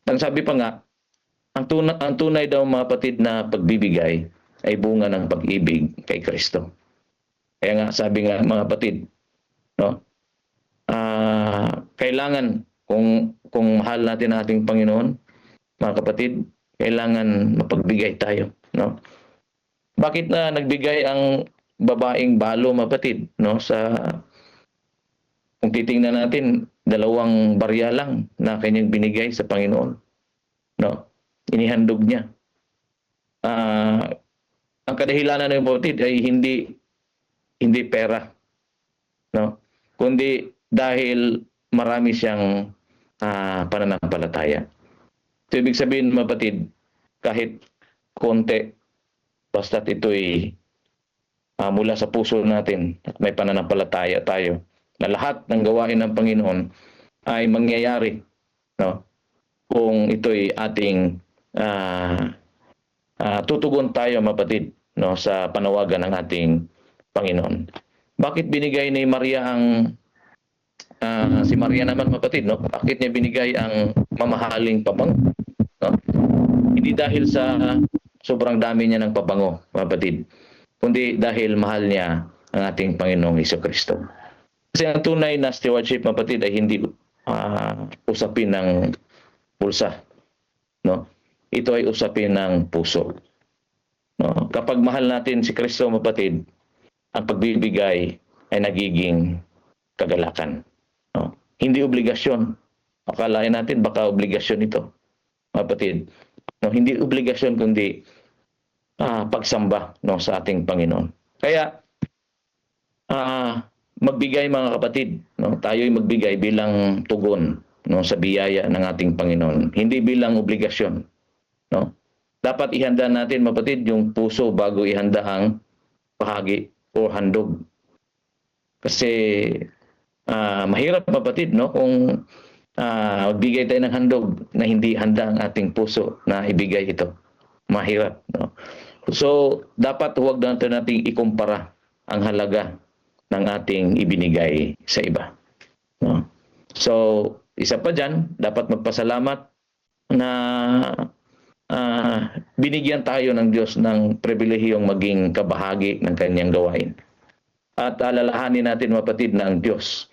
Ang sabi pa nga, ang tunay daw, mapatid, na pagbibigay ay bunga ng pag-ibig kay Kristo. Kaya nga, sabi nga, mga kapatid, no? Kailangan, kung mahal natin ang ating Panginoon, mga kapatid, kailangan mapagbigay tayo, no? Bakit na nagbigay ang babaeng balo, mapatid, no? Kung titingnan natin, 2 barya lang na kanyang binigay sa Panginoon, no? Inihandog niya. Ang kadahilanan ng mapatid ay hindi pera, no? Kundi dahil marami siyang pananampalataya. So, ibig sabihin, mapatid, kahit konti, basta't ito'y mula sa puso natin at may pananampalataya tayo na lahat ng gawain ng Panginoon ay mangyayari, no? Kung ito'y ating tutugon tayo, mapatid, no, sa panawagan ng ating Panginoon. Bakit binigay ni Maria si Maria naman, mapatid, no? Bakit niya binigay ang mamahaling pabango, no? Hindi dahil sa sobrang dami niya ng pabango, mapatid, kundi dahil mahal niya ang ating Panginoong Hesukristo. Kasi ang tunay na stewardship, mapatid, ay hindi usapin ng pulsa, no? Ito ay usapin ng puso, no? Kapag mahal natin si Kristo, mapatid, ang pagbibigay ay nagiging kagalakan, no? Hindi obligasyon. Akalain natin baka obligasyon ito, mapatid, no? Hindi obligasyon, kundi pagsamba, no, sa ating Panginoon. Kaya magbigay, mga kapatid, no? Tayo'y magbigay bilang tugon, no, sa biyaya ng ating Panginoon, hindi bilang obligasyon, no? Dapat ihanda natin, mapatid, yung puso bago ihanda ang bahagi o handog. Kasi mahirap, mapatid, no, kung magbigay tayo ng handog na hindi handa ang ating puso na ibigay ito. Mahirap, no? So, dapat huwag natin ikumpara ang halaga ng ating ibinigay sa iba, no? So, isa pa dyan, dapat magpasalamat na binigyan tayo ng Diyos ng pribilehiyong maging kabahagi ng kanyang gawain. At alalahanin natin, mapatid, na ang Diyos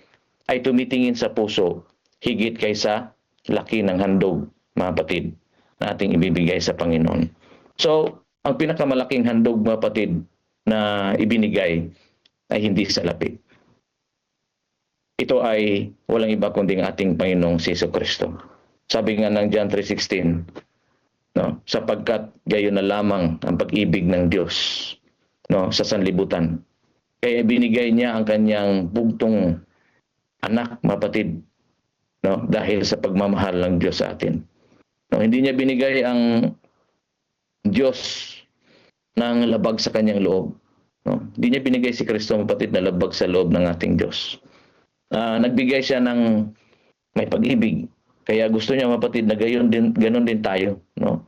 ay tumitingin sa puso higit kaysa laki ng handog, mapatid, na ating ibibigay sa Panginoon. So, ang pinakamalaking handog, mapatid, na ibinigay ay hindi salapi. Ito ay walang iba kundi ang ating Panginoong Hesukristo. Sabi nga ng John 3:16, no, sapagkat gayon na lamang ang pag-ibig ng Diyos, no, sa sanlibutan, kaya binigay niya ang kanyang bugtong anak, mapatid, no, dahil sa pagmamahal ng Diyos sa atin. No, hindi niya binigay ang Diyos ng labag sa kanyang loob, no? Hindi niya binigay si Kristo, mapatid, na labag sa loob ng ating Diyos. Nagbigay siya ng may pag-ibig. Kaya gusto niya, mapatid, na ganon din tayo, no?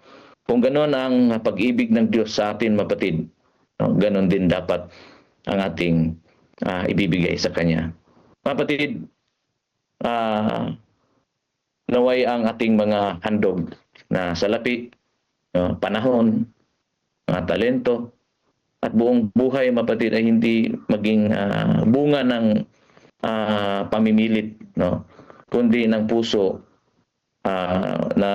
Kung ganon ang pag-ibig ng Diyos sa atin, mapatid, no, ganon din dapat ang ating ibibigay sa Kanya. Mapatid, naway ang ating mga handog na salapi, no, panahon, mga talento, at buong buhay, mapatid, ay hindi maging bunga ng pamimilit, no, kundi ng puso na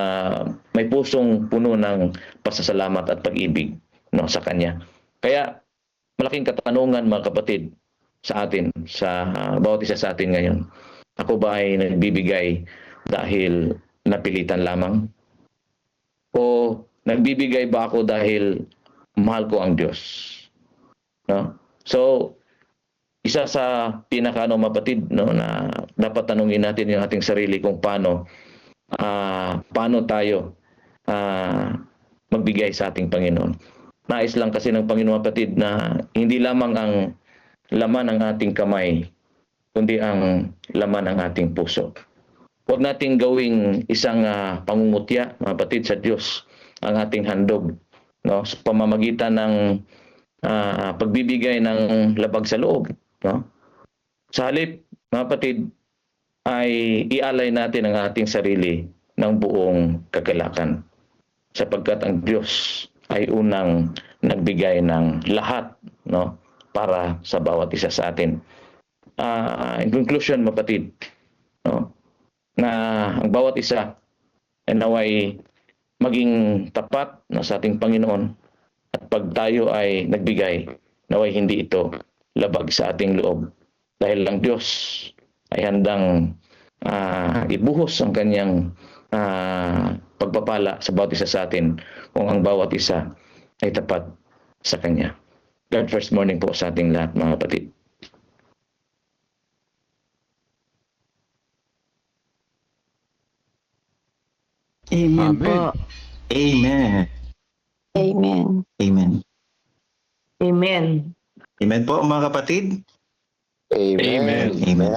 may pusong puno ng pasasalamat at pag-ibig, no, sa Kanya. Kaya malaking katanungan, mga kapatid, sa atin, sa bawat isa sa atin ngayon. Ako ba ay nagbibigay dahil napilitan lamang? O nagbibigay ba ako dahil mahal ko ang Diyos? No? So, isa sa mapatid, no, na dapat tanungin natin yung ating sarili kung paano tayo magbigay sa ating Panginoon. Nais lang kasi ng Panginoon, mapatid, na hindi lamang ang laman ng ating kamay, kundi ang laman ng ating puso. Huwag nating gawing isang pangungutya, mga kapatid, sa Diyos ang ating handog, no? Sa pamamagitan ng pagbibigay ng labag sa loob, no? Sa halip, mga kapatid, ay ialay natin ang ating sarili ng buong kagalakan, sapagkat ang Diyos ay unang nagbigay ng lahat, no, para sa bawat isa sa atin. In conclusion, kapatid, no, na ang bawat isa ay naway maging tapat na sa ating Panginoon, at pag tayo ay nagbigay, naway hindi ito labag sa ating loob, dahil ang Diyos ay handang ibuhos ang kanyang pagpapala sa bawat isa sa atin kung ang bawat isa ay tapat sa Kanya. God first morning po sa ating lahat, mga kapatid. Amen, Amen. po. Amen. Amen. Amen. Amen. Amen po, mga kapatid. Amen. Amen.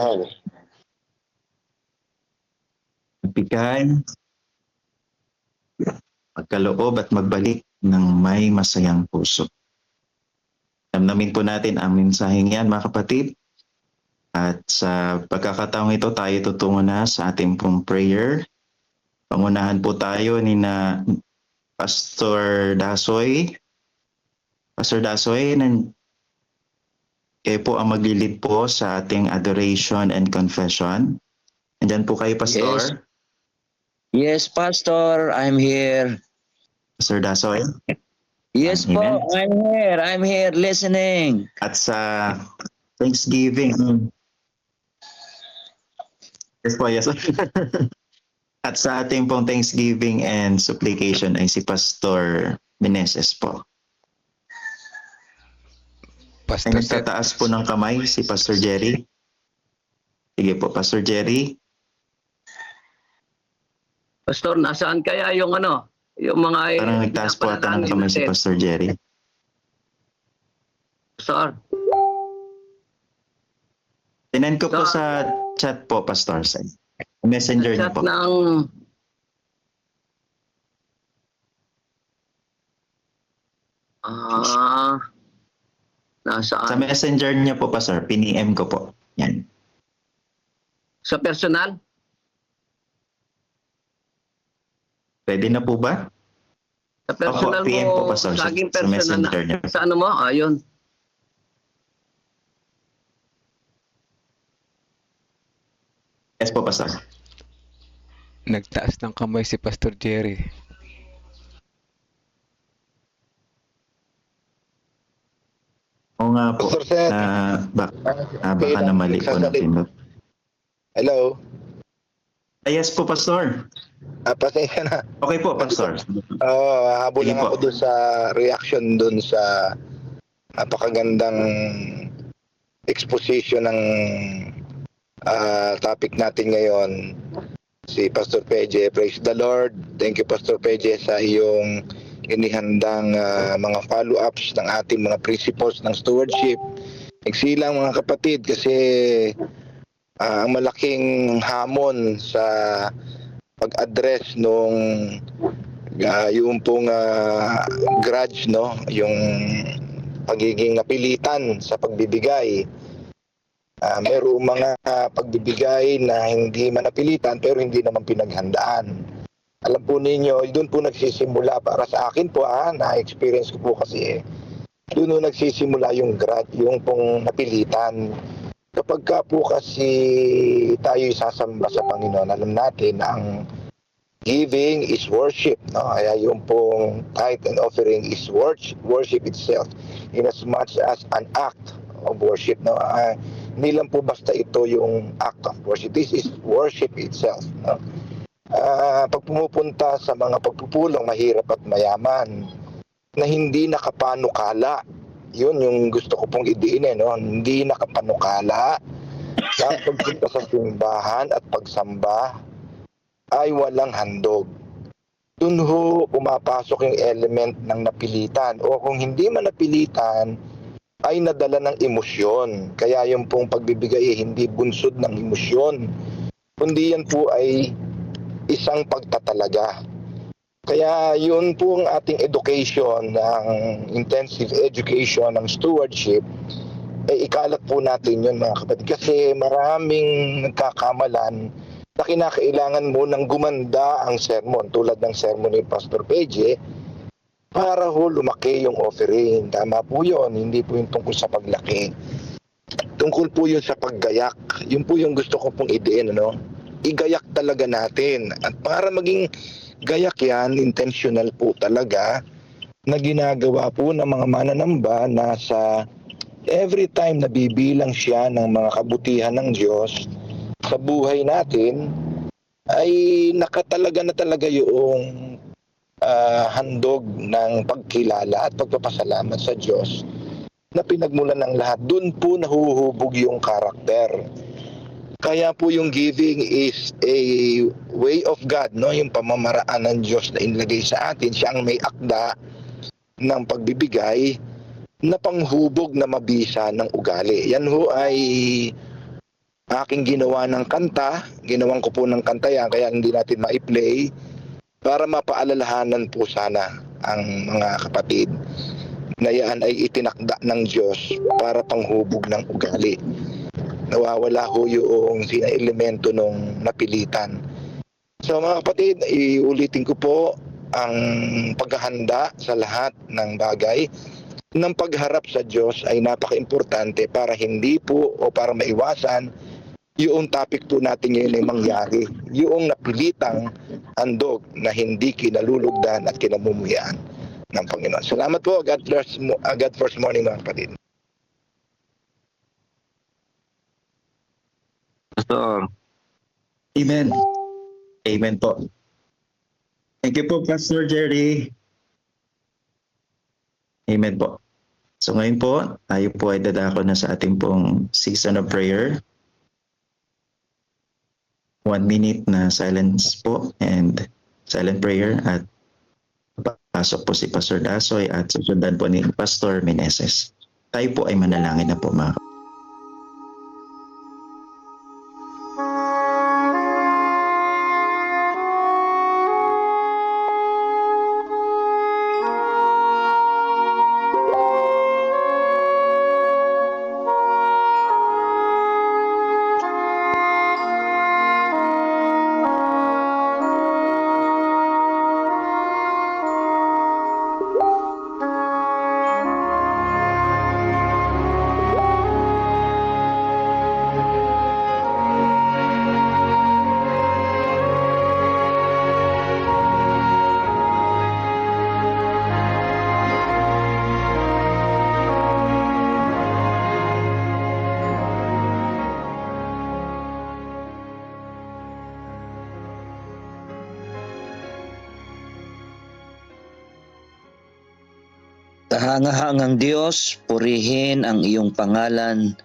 Magbigay, magkaloob at magbalik ng may masayang puso. Damdamin po natin ang mensaheng yan, mga kapatid. At sa pagkakataong ito, tayo tutungo na sa ating pong prayer. Pangunahan po tayo ni na Pastor Dasoy. Pastor Dasoy, kayo po ang maglilid po sa ating adoration and confession. Andyan po kayo, Pastor. Yes, Pastor, I'm here. Pastor Dasoy. Yes po, Amen. I'm here listening. At sa Thanksgiving. Yes po, yes. At sa ating pong Thanksgiving and supplication ay si Pastor Meneses po. Ay Pastor Seth. nagtataas po ng kamay si Pastor Jerry. Sige po, Pastor Jerry. Pastor, nasaan kaya yung yung mga Parang nagtaas po ata ng kamay si Pastor Jerry. Pastor, Tinan ko po sa chat po, Pastor. Sa messenger niyo chat po. ng Sa nasaan? messenger niya po, Pastor. Pin-EM ko po. Yan. Sa personal? Pwede na po ba? Sa personal Opo, PM po, mo, Pastor. sa aking Sa personal messenger niya. sa ano mo? Ayun. Yes po, Pastor. Nagtaas ng kamay si Pastor Jerry. Oo nga po. Pastor Seth. Baka na mali po na pinot. Hello? Yes po, Pastor. Pasensya na. Okay po, Pastor. Habol Sige lang po. ako doon sa reaction doon sa napakagandang exposition ng topic natin ngayon. Si Pastor Peje. Praise the Lord. Thank you, Pastor Peje, sa iyong inihandang mga follow-ups ng ating mga principles ng stewardship. Nagsilang mga kapatid kasi ang malaking hamon sa pag-address nung yung pong grudge, no, yung pagiging napilitan sa pagbibigay. Merong mga pagbibigay na hindi man napilitan pero hindi naman pinaghandaan. Alam po ninyo, doon po nagsisimula para sa akin po, na-experience ko po kasi doon nagsisimula yung grudge, yung pong napilitan. Kapag ka po kasi tayo sasamba sa Panginoon, alam natin na ang giving is worship, no? Kaya yung pong tithe and offering is worship itself in as much as an act of worship, no? Hindi lang po basta ito yung act of worship. This is worship itself, no? Pag pumupunta sa mga pagpupulong mahirap at mayaman na hindi nakapanukala, yun yung gusto ko pong idiin, no? Hindi nakapanukala sa pagpunta sa simbahan at pagsamba ay walang handog. Doon ho pumapasok yung element ng napilitan, o kung hindi man napilitan ay nadala ng emosyon. Kaya yung pong pagbibigay ay hindi bunsod ng emosyon, kundi yan po ay isang pagtatalaga. Kaya yun po ang ating education, ng intensive education, ng stewardship, ikalat po natin yun mga kapatid. Kasi maraming nagkakamalan na kinakailangan mo nang gumanda ang sermon, tulad ng sermon ni Pastor Peje, para ho lumaki yung offering. Tama po yun, hindi po yung tungkol sa paglaki. Tungkol po yun sa paggayak. Yun po yung gusto ko pong idein, ano? Igayak talaga natin. At para maging gayak yan, intentional po talaga, na ginagawa po ng mga mananamba na sa every time na bibilang siya ng mga kabutihan ng Diyos sa buhay natin, ay nakatalaga na talaga yung handog ng pagkilala at pagpapasalamat sa Diyos na pinagmulan ng lahat. Doon po nahuhubog yung karakter. Kaya po yung giving is a way of God, no? Yung pamamaraan ng Diyos na inilagay sa atin. Siya ang may akda ng pagbibigay na panghubog na mabisa ng ugali. Yan ho ay aking ginawa ng kanta. Ginawan ko po ng kanta yan, kaya hindi natin ma-play, para mapaalalahanan po sana ang mga kapatid na yan ay itinakda ng Diyos para panghubog ng ugali. Nawawala ho yung elemento nung napilitan. So mga kapatid, iulitin ko po ang paghahanda sa lahat ng bagay ng pagharap sa Diyos ay napaka-importante para hindi po o para maiwasan yung topic po natin ngayon ay mangyari. Yung napilitang handog na hindi kinalulugdan at kinamumuyaan ng Panginoon. Salamat po. God first morning mga kapatid. Pastor. Amen. Amen po. Thank you po, Pastor Jerry. Amen po. So ngayon po, tayo po ay dadako na sa ating pong season of prayer. 1 minute na silence po and silent prayer, at pasok po si Pastor Dasoy at susundan po ni Pastor Meneses. Tayo po ay manalangin na po mga kapatid. Kahangahangang Diyos, purihin ang iyong pangalan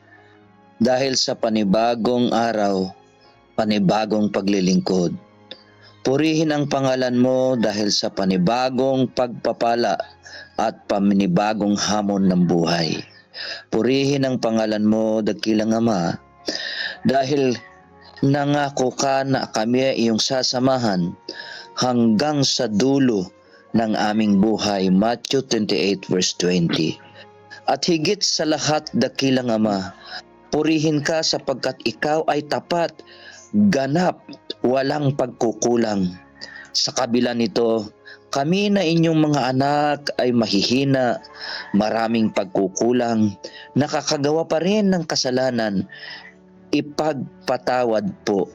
dahil sa panibagong araw, panibagong paglilingkod. Purihin ang pangalan mo dahil sa panibagong pagpapala at panibagong hamon ng buhay. Purihin ang pangalan mo, dakilang Ama, dahil nangako ka na kami ay iyong sasamahan hanggang sa dulo ng aming buhay. Matthew 28 verse 20. At higit sa lahat, dakilang Ama, purihin ka sapagkat ikaw ay tapat, ganap, walang pagkukulang. Sa kabila nito, kami na inyong mga anak ay mahihina, maraming pagkukulang, nakakagawa pa rin ng kasalanan. Ipagpatawad po.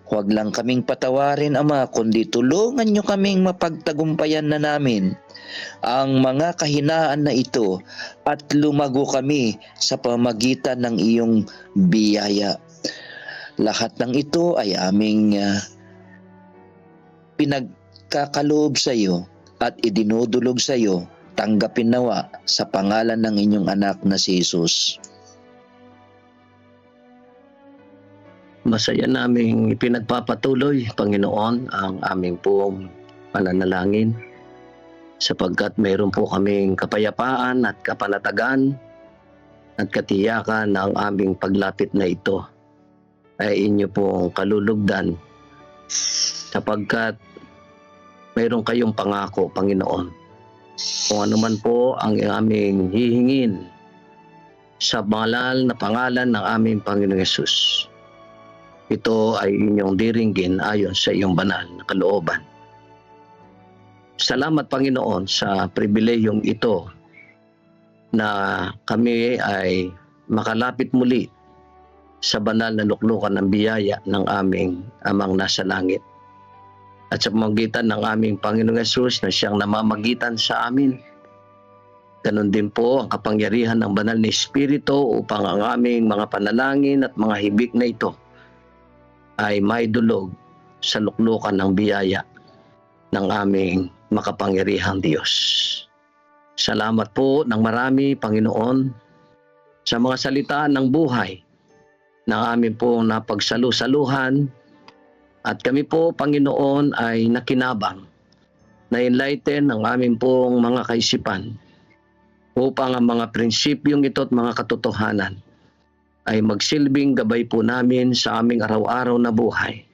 Huwag lang kaming patawarin, Ama, kundi tulungan nyo kaming mapagtagumpayan na namin ang mga kahinaan na ito at lumago kami sa pamagitan ng iyong biyaya. Lahat ng ito ay aming pinagkakaloob sa iyo at idinudulog sa iyo. Tanggapin nawa sa pangalan ng inyong anak na si Jesus. Masaya naming ipinagpapatuloy, Panginoon, ang aming pong pananalangin sapagkat mayroon po kaming kapayapaan at kapanatagan at katiyakan na ang aming paglapit na ito ay inyo pong kalulugdan sapagkat mayroon kayong pangako, Panginoon. Kung ano man po ang aming hihingin sa banal na pangalan ng aming Panginoong Yesus, ito ay inyong diringgin ayon sa iyong banal na kalooban. Salamat, Panginoon, sa pribilehiyong ito na kami ay makalapit muli sa banal na luklukan ng biyaya ng aming Amang nasa langit. At sa pamamagitan ng aming Panginoong Yesus na siyang namamagitan sa amin, ganun din po ang kapangyarihan ng banal na Espiritu upang ang aming mga panalangin at mga hibik na ito ay maidulog sa luklukan ng biyaya ng aming makapangyarihang Diyos. Salamat po ng marami, Panginoon, sa mga salita ng buhay na amin pong napagsalu-saluhan, at kami po, Panginoon, ay nakinabang, na-enlighten ang amin pong mga kaisipan upang ang mga prinsipyong ito at mga katotohanan ay magsilbing gabay po namin sa aming araw-araw na buhay,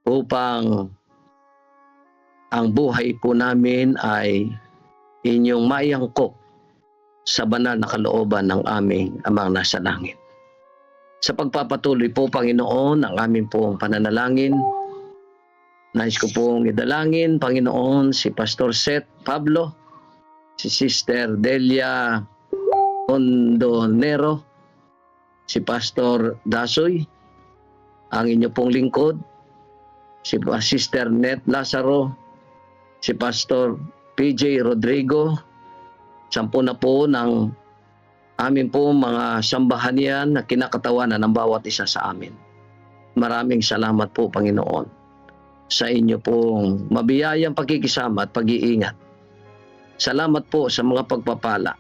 upang ang buhay po namin ay inyong maiangkop sa banal na kalooban ng aming Amang nasa langit. Sa pagpapatuloy po, Panginoon, ang aming pong pananalangin, nais ko pong idalangin, Panginoon, si Pastor Seth Pablo, si Sister Delia Ondonero, si Pastor Dasoy, ang inyo pong lingkod, si Sister Net Lazaro, si Pastor PJ Rodrigo, 10 na po ng amin po mga sambahan yan na kinakatawanan ng bawat isa sa amin. Maraming salamat po, Panginoon, sa inyo pong mabiyayang pagkikisama at pag-iingat. Salamat po sa mga pagpapala.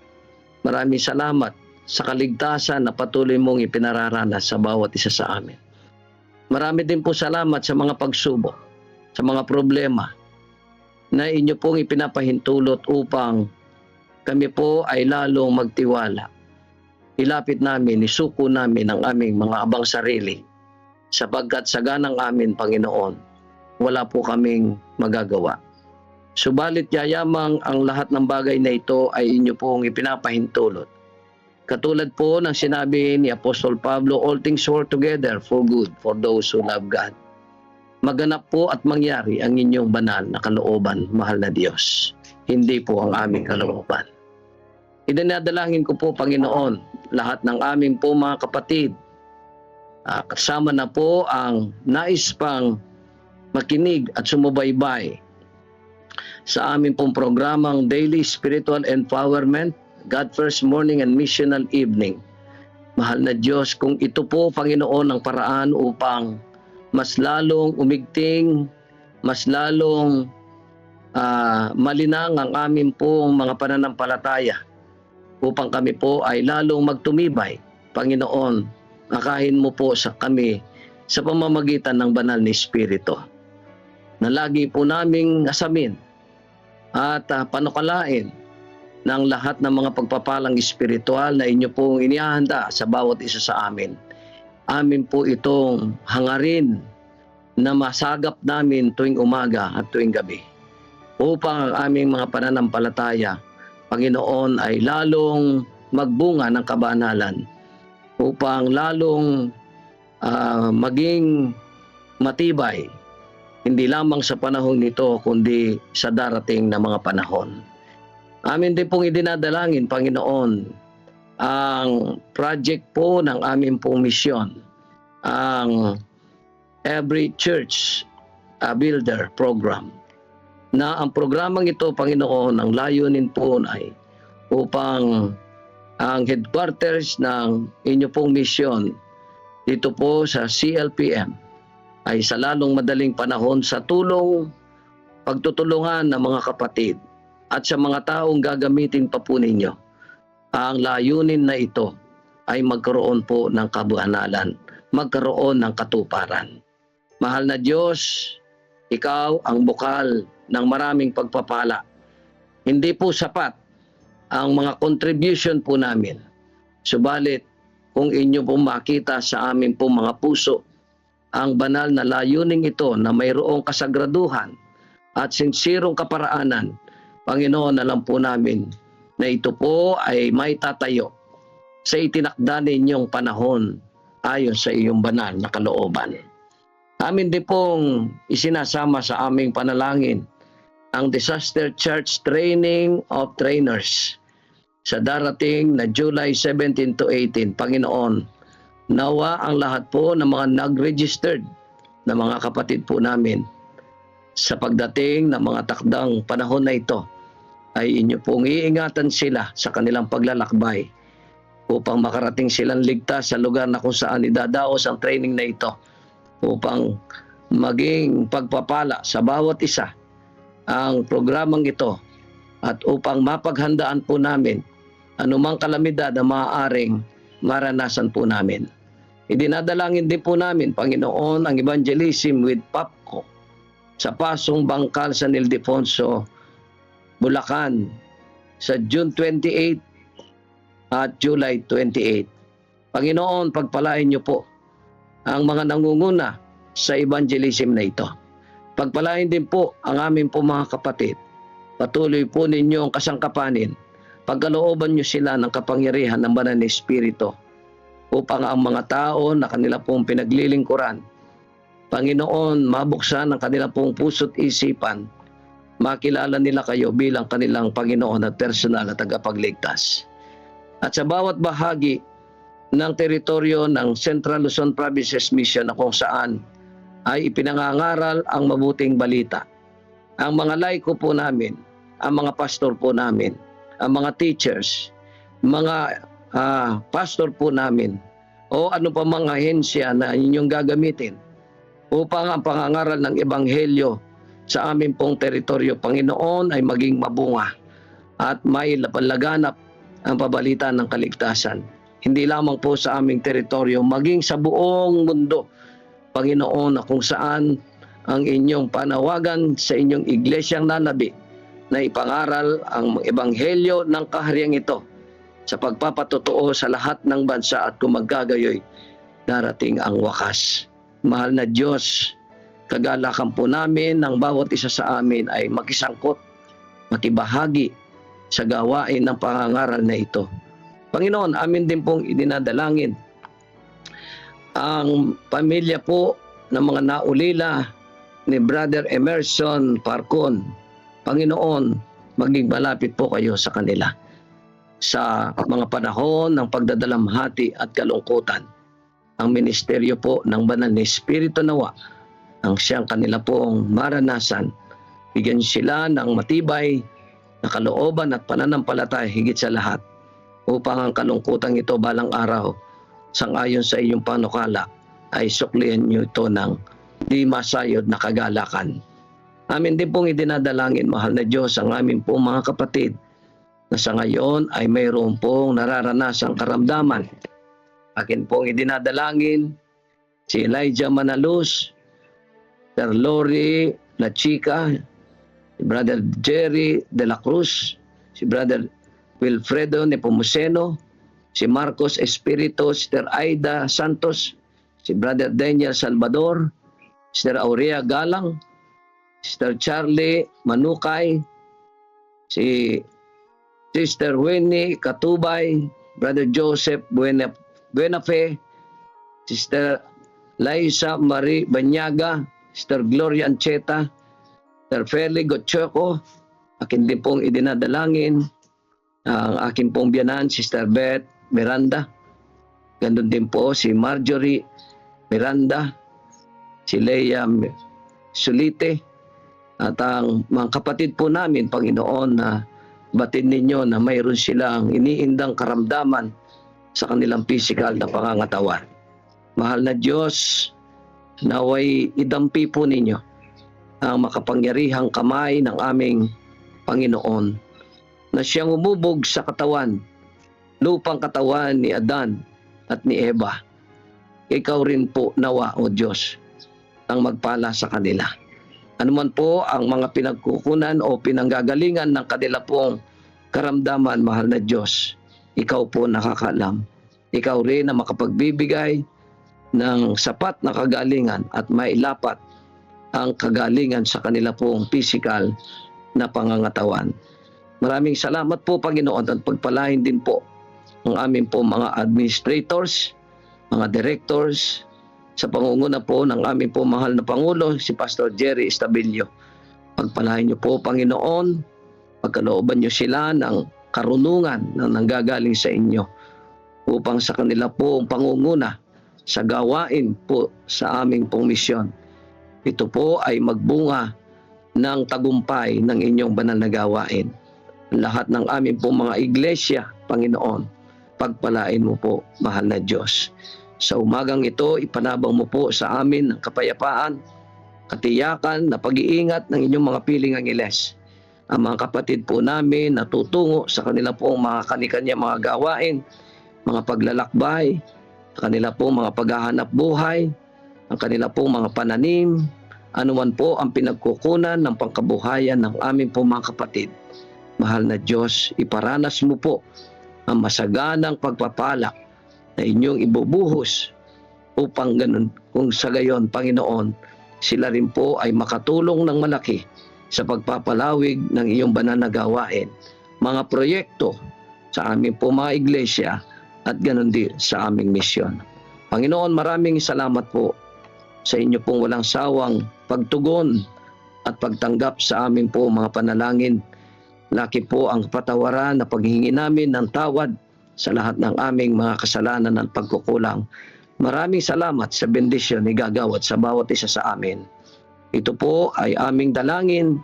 Maraming salamat sa kaligtasan na patuloy mong ipinararanas sa bawat isa sa amin. Marami din po salamat sa mga pagsubok, sa mga problema na inyo pong ipinapahintulot upang kami po ay lalong magtiwala. Ilapit namin, isuko namin ang aming mga abang sarili, sapagkat sa ganang amin, Panginoon, wala po kaming magagawa. Subalit yayamang ang lahat ng bagay na ito ay inyo pong ipinapahintulot. Katulad po ng sinabi ni Apostol Pablo, all things work together for good for those who love God. Maganap po at mangyari ang inyong banal na kalooban, mahal na Diyos. Hindi po ang aming kalooban. Idinadalangin ko po, Panginoon, lahat ng aming po mga kapatid, kasama na po ang nais pang makinig at sumubaybay sa aming pong programang Daily Spiritual Empowerment, God First Morning and Missional Evening. Mahal na Diyos, kung ito po, Panginoon, ang paraan upang mas lalong umigting, mas lalong malinang ang aming pong mga pananampalataya, upang kami po ay lalong magtumibay, Panginoon, akahin mo po sa kami sa pamamagitan ng banal na Espiritu, na lagi po naming asamin at panukalain ng lahat ng mga pagpapalang espiritual na inyo pong inihahanda sa bawat isa sa amin. Amin po itong hangarin na masagap namin tuwing umaga at tuwing gabi, upang ang aming mga pananampalataya, Panginoon, ay lalong magbunga ng kabanalan, upang lalong maging matibay, hindi lamang sa panahon nito, kundi sa darating na mga panahon. Amin din pong idinadalangin, Panginoon, ang project po ng aming pong misyon, ang Every Church Builder Program, na ang programang ito, Panginoon, ang layunin po ay upang ang headquarters ng inyo pong misyon dito po sa CLPM ay sa lalong madaling panahon sa tulong, pagtutulungan ng mga kapatid at sa mga taong gagamitin pa po ninyo. Ang layunin na ito ay magkaroon po ng kabanalan, magkaroon ng katuparan. Mahal na Diyos, ikaw ang bukal ng maraming pagpapala. Hindi po sapat ang mga contribution po namin. Subalit, kung inyo pong makita sa amin pong mga puso ang banal na layuning ito na mayroong kasagraduhan at sinsirong kaparaanan, Panginoon, alam po namin na ito po ay may tatayo sa itinakda ninyong panahon ayon sa iyong banal na kalooban. Amin din pong isinasama sa aming panalangin ang Disaster Church Training of Trainers sa darating na July 17 to 18. Panginoon, nawa ang lahat po ng mga nag-registered na mga kapatid po namin sa pagdating ng mga takdang panahon na ito ay inyo pong iingatan sila sa kanilang paglalakbay upang makarating silang ligtas sa lugar na kung saan idadaos ang training na ito upang maging pagpapala sa bawat isa ang programang ito at upang mapaghandaan po namin anumang kalamidad na maaaring maranasan po namin. Idinadalangin din po namin, Panginoon, ang evangelism with PAPCO sa Pasong Bangkal San Ildefonso, Bulacan sa June 28 at July 28. Panginoon, pagpalain niyo po ang mga nangunguna sa evangelism na ito. Pagpalain din po ang aming po mga kapatid. Patuloy po ninyo ang kasangkapanin. Pagkalooban niyo sila ng kapangyarihan ng Banal na Espiritu upang ang mga tao na kanila pong pinaglilingkuran, Panginoon, mabuksan ang kanila pong puso't isipan, makilala nila kayo bilang kanilang Panginoon at personal na tagapagligtas. At sa bawat bahagi ng teritoryo ng Central Luzon Provinces Mission na kung saan ay ipinangangaral ang mabuting balita, ang mga laiko po namin, ang mga pastor po namin, ang mga teachers, mga pastor po namin, o ano pa mga ahensya na inyong gagamitin upang ang pangangaral ng Ebanghelyo sa amin pong teritoryo, Panginoon, ay maging mabunga at may laganap ang pabalita ng kaligtasan. Hindi lamang po sa aming teritoryo, maging sa buong mundo, Panginoon, na kung saan ang inyong panawagan sa inyong iglesyang nanabi na ipangaral ang Ebanghelyo ng kahariang ito sa pagpapatotoo sa lahat ng bansa at kung magkagayoy, darating ang wakas. Mahal na Diyos, kagalakan po namin ng bawat isa sa amin ay makisangkot, makibahagi sa gawain ng pangangaral na ito. Panginoon, amin din pong idinadalangin ang pamilya po ng mga naulila ni Brother Emerson Parcon. Panginoon, maging malapit po kayo sa kanila sa mga panahon ng pagdadalamhati at kalungkutan. Ang ministeryo po ng Banal na Espiritu nawa ang siyang kanila pong maranasan. Bigyan sila ng matibay na kalooban at pananampalataya higit sa lahat upang ang kalungkutan ito balang araw sangayon sa iyong panukala ay suklihan niyo ito ng di masayod na kagalakan. Amin din pong idinadalangin, mahal na Diyos, ang aming pong mga kapatid na sa ngayon ay mayroon pong nararanasang karamdaman. Akin pong idinadalangin si Elijah Manaluz, Sir Lori La Chica, si Brother Jerry De La Cruz, si Brother Wilfredo Nepomuceno, si Marcos Espiritu, Sister Aida Santos, si Brother Daniel Salvador, Sister Aurea Galang, Sister Charlie Manukay, si Sister Winnie Katubay, Brother Joseph Buenafe, Sister Laisa Marie Banyaga, Sister Gloria Ancheta, Sister Feli Gochoco. Akin din pong idinadalangin ang akin pong biyanan, Sister Beth Miranda. Gandun din po si Marjorie Miranda, si Leia Sulite, at ang mga kapatid po namin, Panginoon, na batin ninyo na mayroon silang iniindang karamdaman sa kanilang physical na pangangatawan. Mahal na Diyos, naway idampi po ninyo ang makapangyarihang kamay ng aming Panginoon na siyang umubog sa katawan, lupang katawan ni Adan at ni Eva. Ikaw rin po nawa, O Diyos, ang magpala sa kanila. Anuman po ang mga pinagkukunan o pinanggagalingan ng kanila pong karamdaman, mahal na Diyos, ikaw po nakakaalam. ikaw rin na makapagbibigay ng sapat na kagalingan at mailapat ang kagalingan sa kanila pong physical na pangangatawan. Maraming salamat po, Panginoon, at pagpalain din po ang aming po mga administrators, mga directors, sa pangunguna po ng aming po mahal na Pangulo, si Pastor Jerry Estabillo. Pagpalain niyo po, Panginoon, pagkalooban niyo sila ng karunungan na nanggagaling sa inyo upang sa kanila po ang pangunguna sa gawain po sa aming pong misyon. Ito po ay magbunga ng tagumpay ng inyong banal na gawain. Lahat ng aming pong mga iglesia, Panginoon, pagpalain mo po, mahal na Diyos. Sa umagang ito, ipanabang mo po sa amin ang kapayapaan, katiyakan na pag-iingat ng inyong mga piling angeles. Ang mga kapatid po namin natutungo sa kanila pong mga kanikanya mga gawain, mga paglalakbay, kanila pong mga paghahanap buhay, ang kanila pong mga pananim, anuman po ang pinagkukunan ng pangkabuhayan ng aming pong mga kapatid. Mahal na Diyos, iparanas mo po ang masaganang pagpapala na inyong ibubuhos upang ganun, kung sa gayon, Panginoon, sila rin po ay makatulong ng malaki sa pagpapalawig ng iyong banal na gawain, mga proyekto sa aming po mga iglesia at ganun din sa aming misyon. Panginoon, maraming salamat po sa inyo pong walang sawang pagtugon at pagtanggap sa aming po mga panalangin. Laki po ang patawaran na paghingi namin ng tawad sa lahat ng aming mga kasalanan at pagkukulang. Maraming salamat sa bendisyon ni gagawad sa bawat isa sa amin. Ito po ay aming dalangin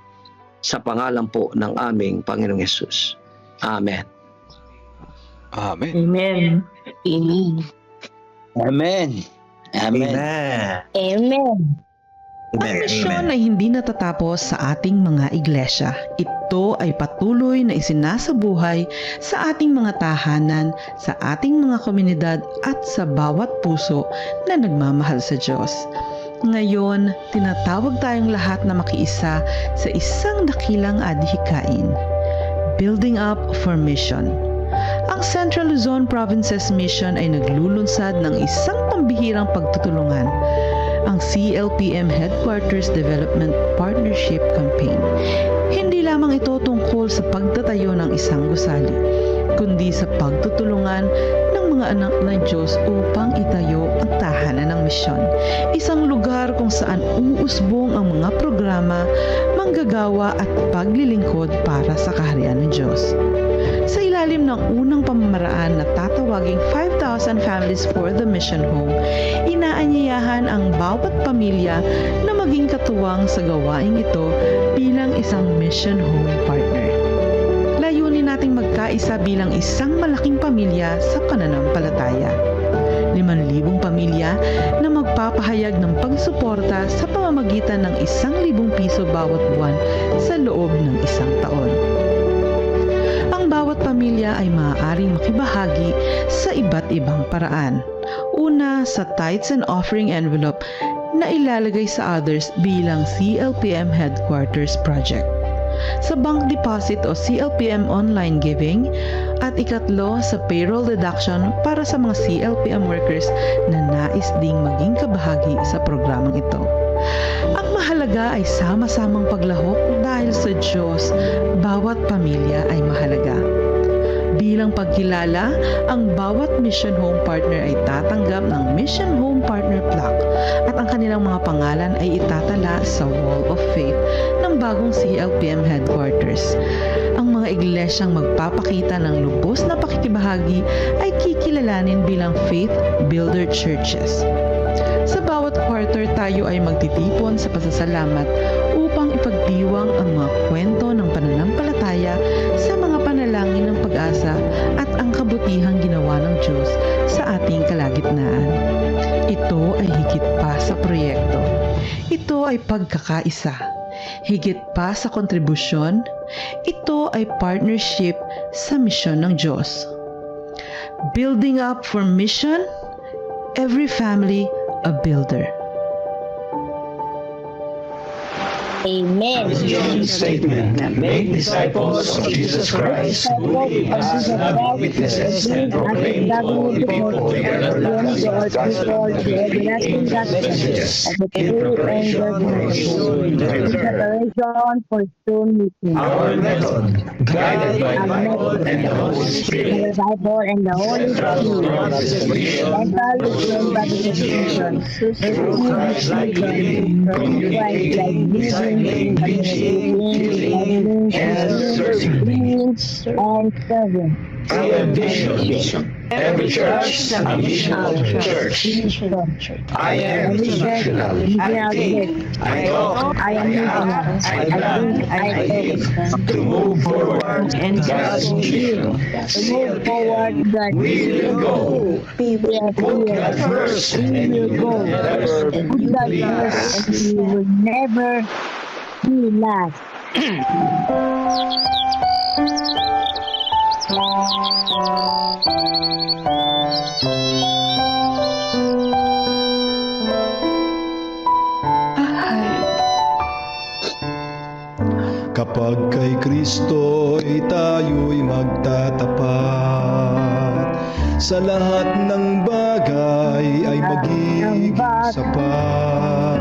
sa pangalan po ng aming Panginoong Yesus. Amen. Amen. Amen. Amen. Amen. Amen. Amen. Ang misyon ay hindi natatapos sa ating mga iglesia. Ito ay patuloy na isinasabuhay sa ating mga tahanan, sa ating mga komunidad at sa bawat puso na nagmamahal sa Diyos. Ngayon, tinatawag tayong lahat na makiisa sa isang dakilang adhikain. Building up for mission. Ang Central Luzon Provinces Mission ay naglulunsad ng isang pambihirang pagtutulungan, ang CLPM Headquarters Development Partnership Campaign. Hindi lamang ito tungkol sa pagtatayo ng isang gusali, kundi sa pagtutulungan ng mga anak ng Diyos upang itayo ang tahanan ng misyon. Isang lugar kung saan uusbong ang mga programa, manggagawa at paglilingkod para sa kaharian ng Diyos. Sa ilalim ng unang pamamaraan na tatawaging 5,000 Families for the Mission Home, inaanyayahan ang bawat pamilya na maging katuwang sa gawaing ito bilang isang Mission Home partner. Layunin nating magkaisa bilang isang malaking pamilya sa pananampalataya. 5,000 pamilya na magpapahayag ng pagsuporta sa pamamagitan ng 1,000 piso bawat buwan sa loob ng isang taon. Ang bawat pamilya ay maaaring makibahagi sa iba't ibang paraan. Una, sa tithes and offering envelope na ilalagay sa others bilang CLPM Headquarters Project. Sa bank deposit o CLPM online giving, at ikatlo sa payroll deduction para sa mga CLPM workers na nais ding maging kabahagi sa programang ito. Ang mahalaga ay sama-samang paglahok dahil sa Diyos, bawat pamilya ay mahalaga. Bilang pagkilala, ang bawat Mission Home Partner ay tatanggap ng Mission Home Partner Plaque at ang kanilang mga pangalan ay itatala sa Wall of Faith ng bagong CLPM Headquarters. Ang mga iglesyang magpapakita ng lubos na pakikibahagi ay kikilalanin bilang Faith Builder Churches. Sa bawat quarter, tayo ay magtitipon sa pasasalamat upang ipagdiwang ang mga kwento ng pananampalataya sa mga panalangin ng pag-asa at ang kabutihang ginawa ng Diyos sa ating kalagitnaan. Ito ay higit pa sa proyekto. Ito ay pagkakaisa. Higit pa sa kontribusyon, ito ay partnership sa misyon ng Diyos. Building up for mission, every family a builder. Amen. Statement. Make disciples of Jesus Christ, who live as loving witnesses and proclaim to all people the everlasting gospel, everlasting messages in preparation for soon return. For soon meeting. Our method, guided by Bible and the Holy Spirit. The Bible and the Holy Central to our Spirit. participation, Central education, through Christ-like living, communicating, discipling, teaching, healing, and serving. And serving. Our vision. Every church a missional church. I am missional. I think, I talk, I act, I plan, I live to move forward God's mission. To move forward, God. We will go. Put God first, and you will never Put God be first, last. and you will never be last. Kapag kay Kristo'y tayo'y magtatapat, sa lahat ng bagay ay magiging sapat.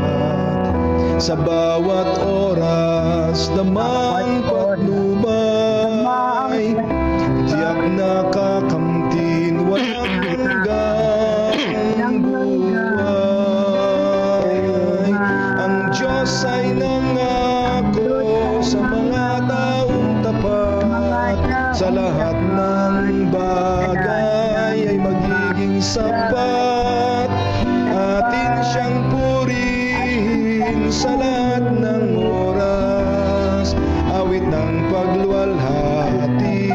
Sa bawat oras naman patnubay, tiyak nakakamtin walang hanggang buhay. Ang Diyos ay nangako sa mga taong tapat, sa lahat ng bagay ay magiging sapat. Atin siyang purihin sa lahat ng oras, awit ng pagluwalhati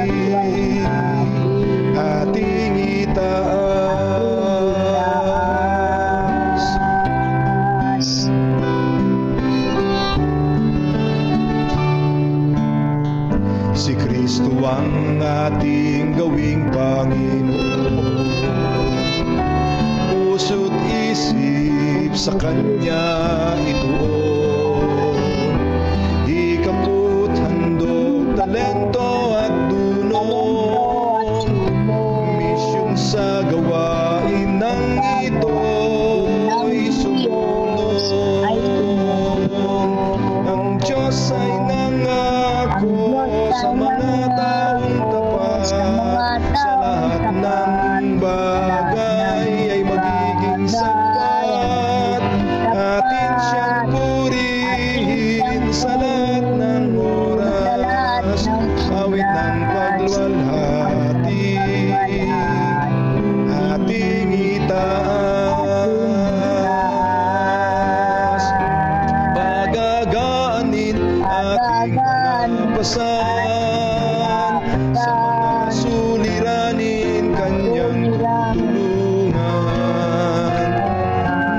ating itaas. Si Kristo ang ating gawing Panginoon, puso't isip sa Kanya ituon. Hikapot, handog, talento at dunong, misyon sa gawain ng ito'y sumunod. Ang Diyos ay nangako sa mga taong tapat, sa lahat ng bagay ay magiging sapat. Atin siyang purihin sa lahat ng oras, awit ng pagluwalhati ating itaas. Pagagaanin ating mga pasan, sa mga suliranin Kanyang tutulungan.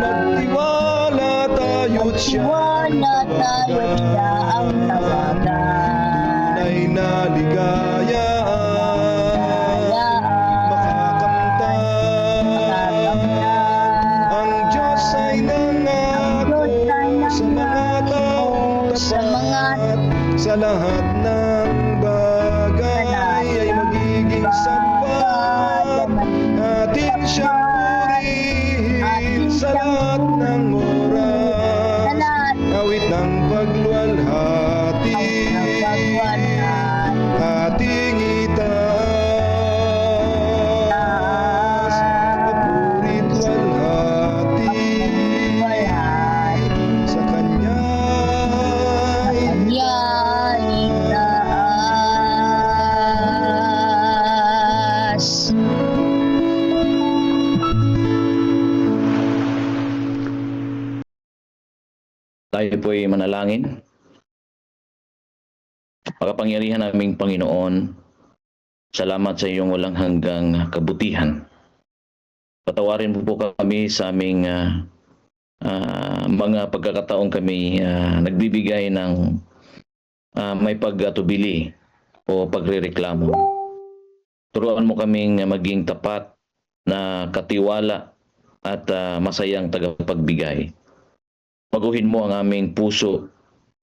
Magtiwala tayo't siya ang tawagan, tunay na ligayaan makakamtan. Ang Diyos ay nangako sa mga taong tapat, sa lahat ng bagay ay magiging sapat. Atin siyang purihin sa lahat ng oras, awit ng pagluwalhati ating itaas. Papurit walhati sa Kanya itaas. Tayo po'y manalangin. Makapangyarihan naming Panginoon, salamat sa iyong walang hanggang kabutihan. Patawarin mo po kami sa aming mga pagkakataong kami nagbibigay ng may pagtubili o pagrereklamo. Turuan mo kaming maging tapat na katiwala at masayang tagapagbigay. Baguhin mo ang aming puso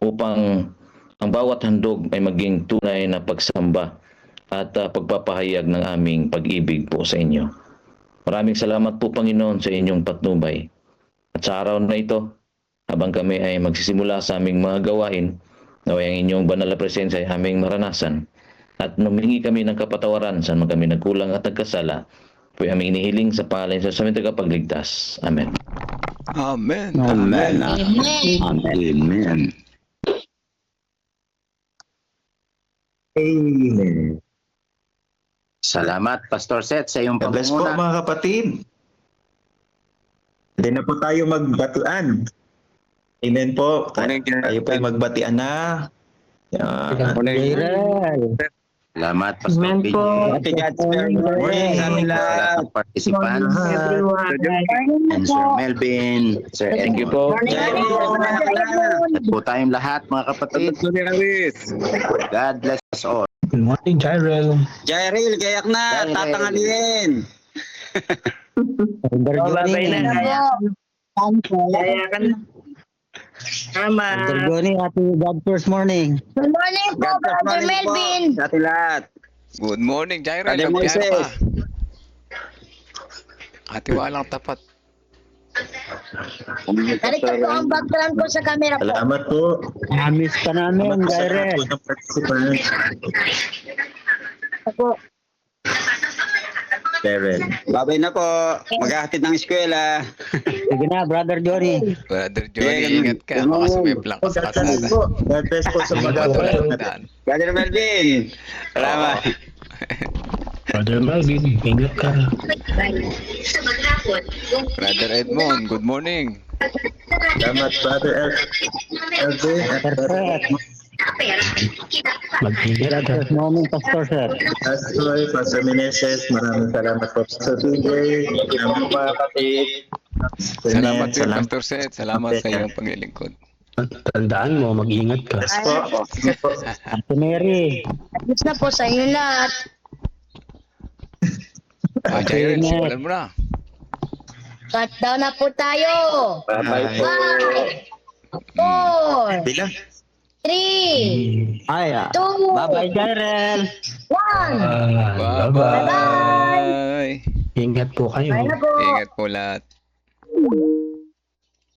upang ang bawat handog ay maging tunay na pagsamba at pagpapahayag ng aming pag-ibig po sa inyo. Maraming salamat po, Panginoon, sa inyong patnubay. At sa araw na ito, habang kami ay magsisimula sa aming mga gawain, naway ang inyong banal na presensya ay aming maranasan at humingi kami ng kapatawaran saan man kami nagkulang at nagkasala. Po aming inihiling sa pangalan sa aming tagapagligtas. Amen. Amen. Amen. Amen. Amen. Salamat, Pastor Seth, sa iyong God bless po pangunguna. mga kapatid. Hindi na po tayo magbatuan. Amen po. Tayo po ay magbatian na. Salamat, Pastor PJ. Happy God's morning sa ating lahat. Participants. And Sir Melvin. Sir Thank you po. At po tayong lahat, mga kapatid. God bless us all. Good morning, Jairel. Jairil, gayak na. Tatangalin. Babay na. Good morning, Ate God first morning. Good morning po, Brother Melvin. Sa ating lahat. Good morning, Jairel. Ate Ang piano Moises. pa. Ate walang tapat. Narito po ang background ko sa camera po. Salamat po. Miss ka namin, Jairel. Ako. Darren. Babay na po. Maghahatid ng eskwela. Sige na, Brother Johnny. Brother Johnny, ingat ka. Baka sumiplang ka sa God bless kasada. po. God bless po sa mga Matulad. Brother Melvin. Salamat. Brother Melvin, ingat ka. Brother Edmond, good morning. Salamat, Brother Elvin. Perfect. Mag-ingat ka. First morning, Pastor Seth. Pastor, Pastor Meneses, maraming salamat po sa PJ. Salamat po kapatid. Salamat din, Pastor Seth. Salamat sa iyong paglilingkod. Tandaan mo, mag-ingat ka. Yes po. Ate Mary. Ayos na po sa inyo lahat. Jairel, simulan mo na. Cut down na po tayo. Bye-bye po. 5, 4, Bila. 3, Ay, 2, bye-bye, Jairel. 1. Bye-bye. Ingat po kayo. Bye na po. Ingat po lahat.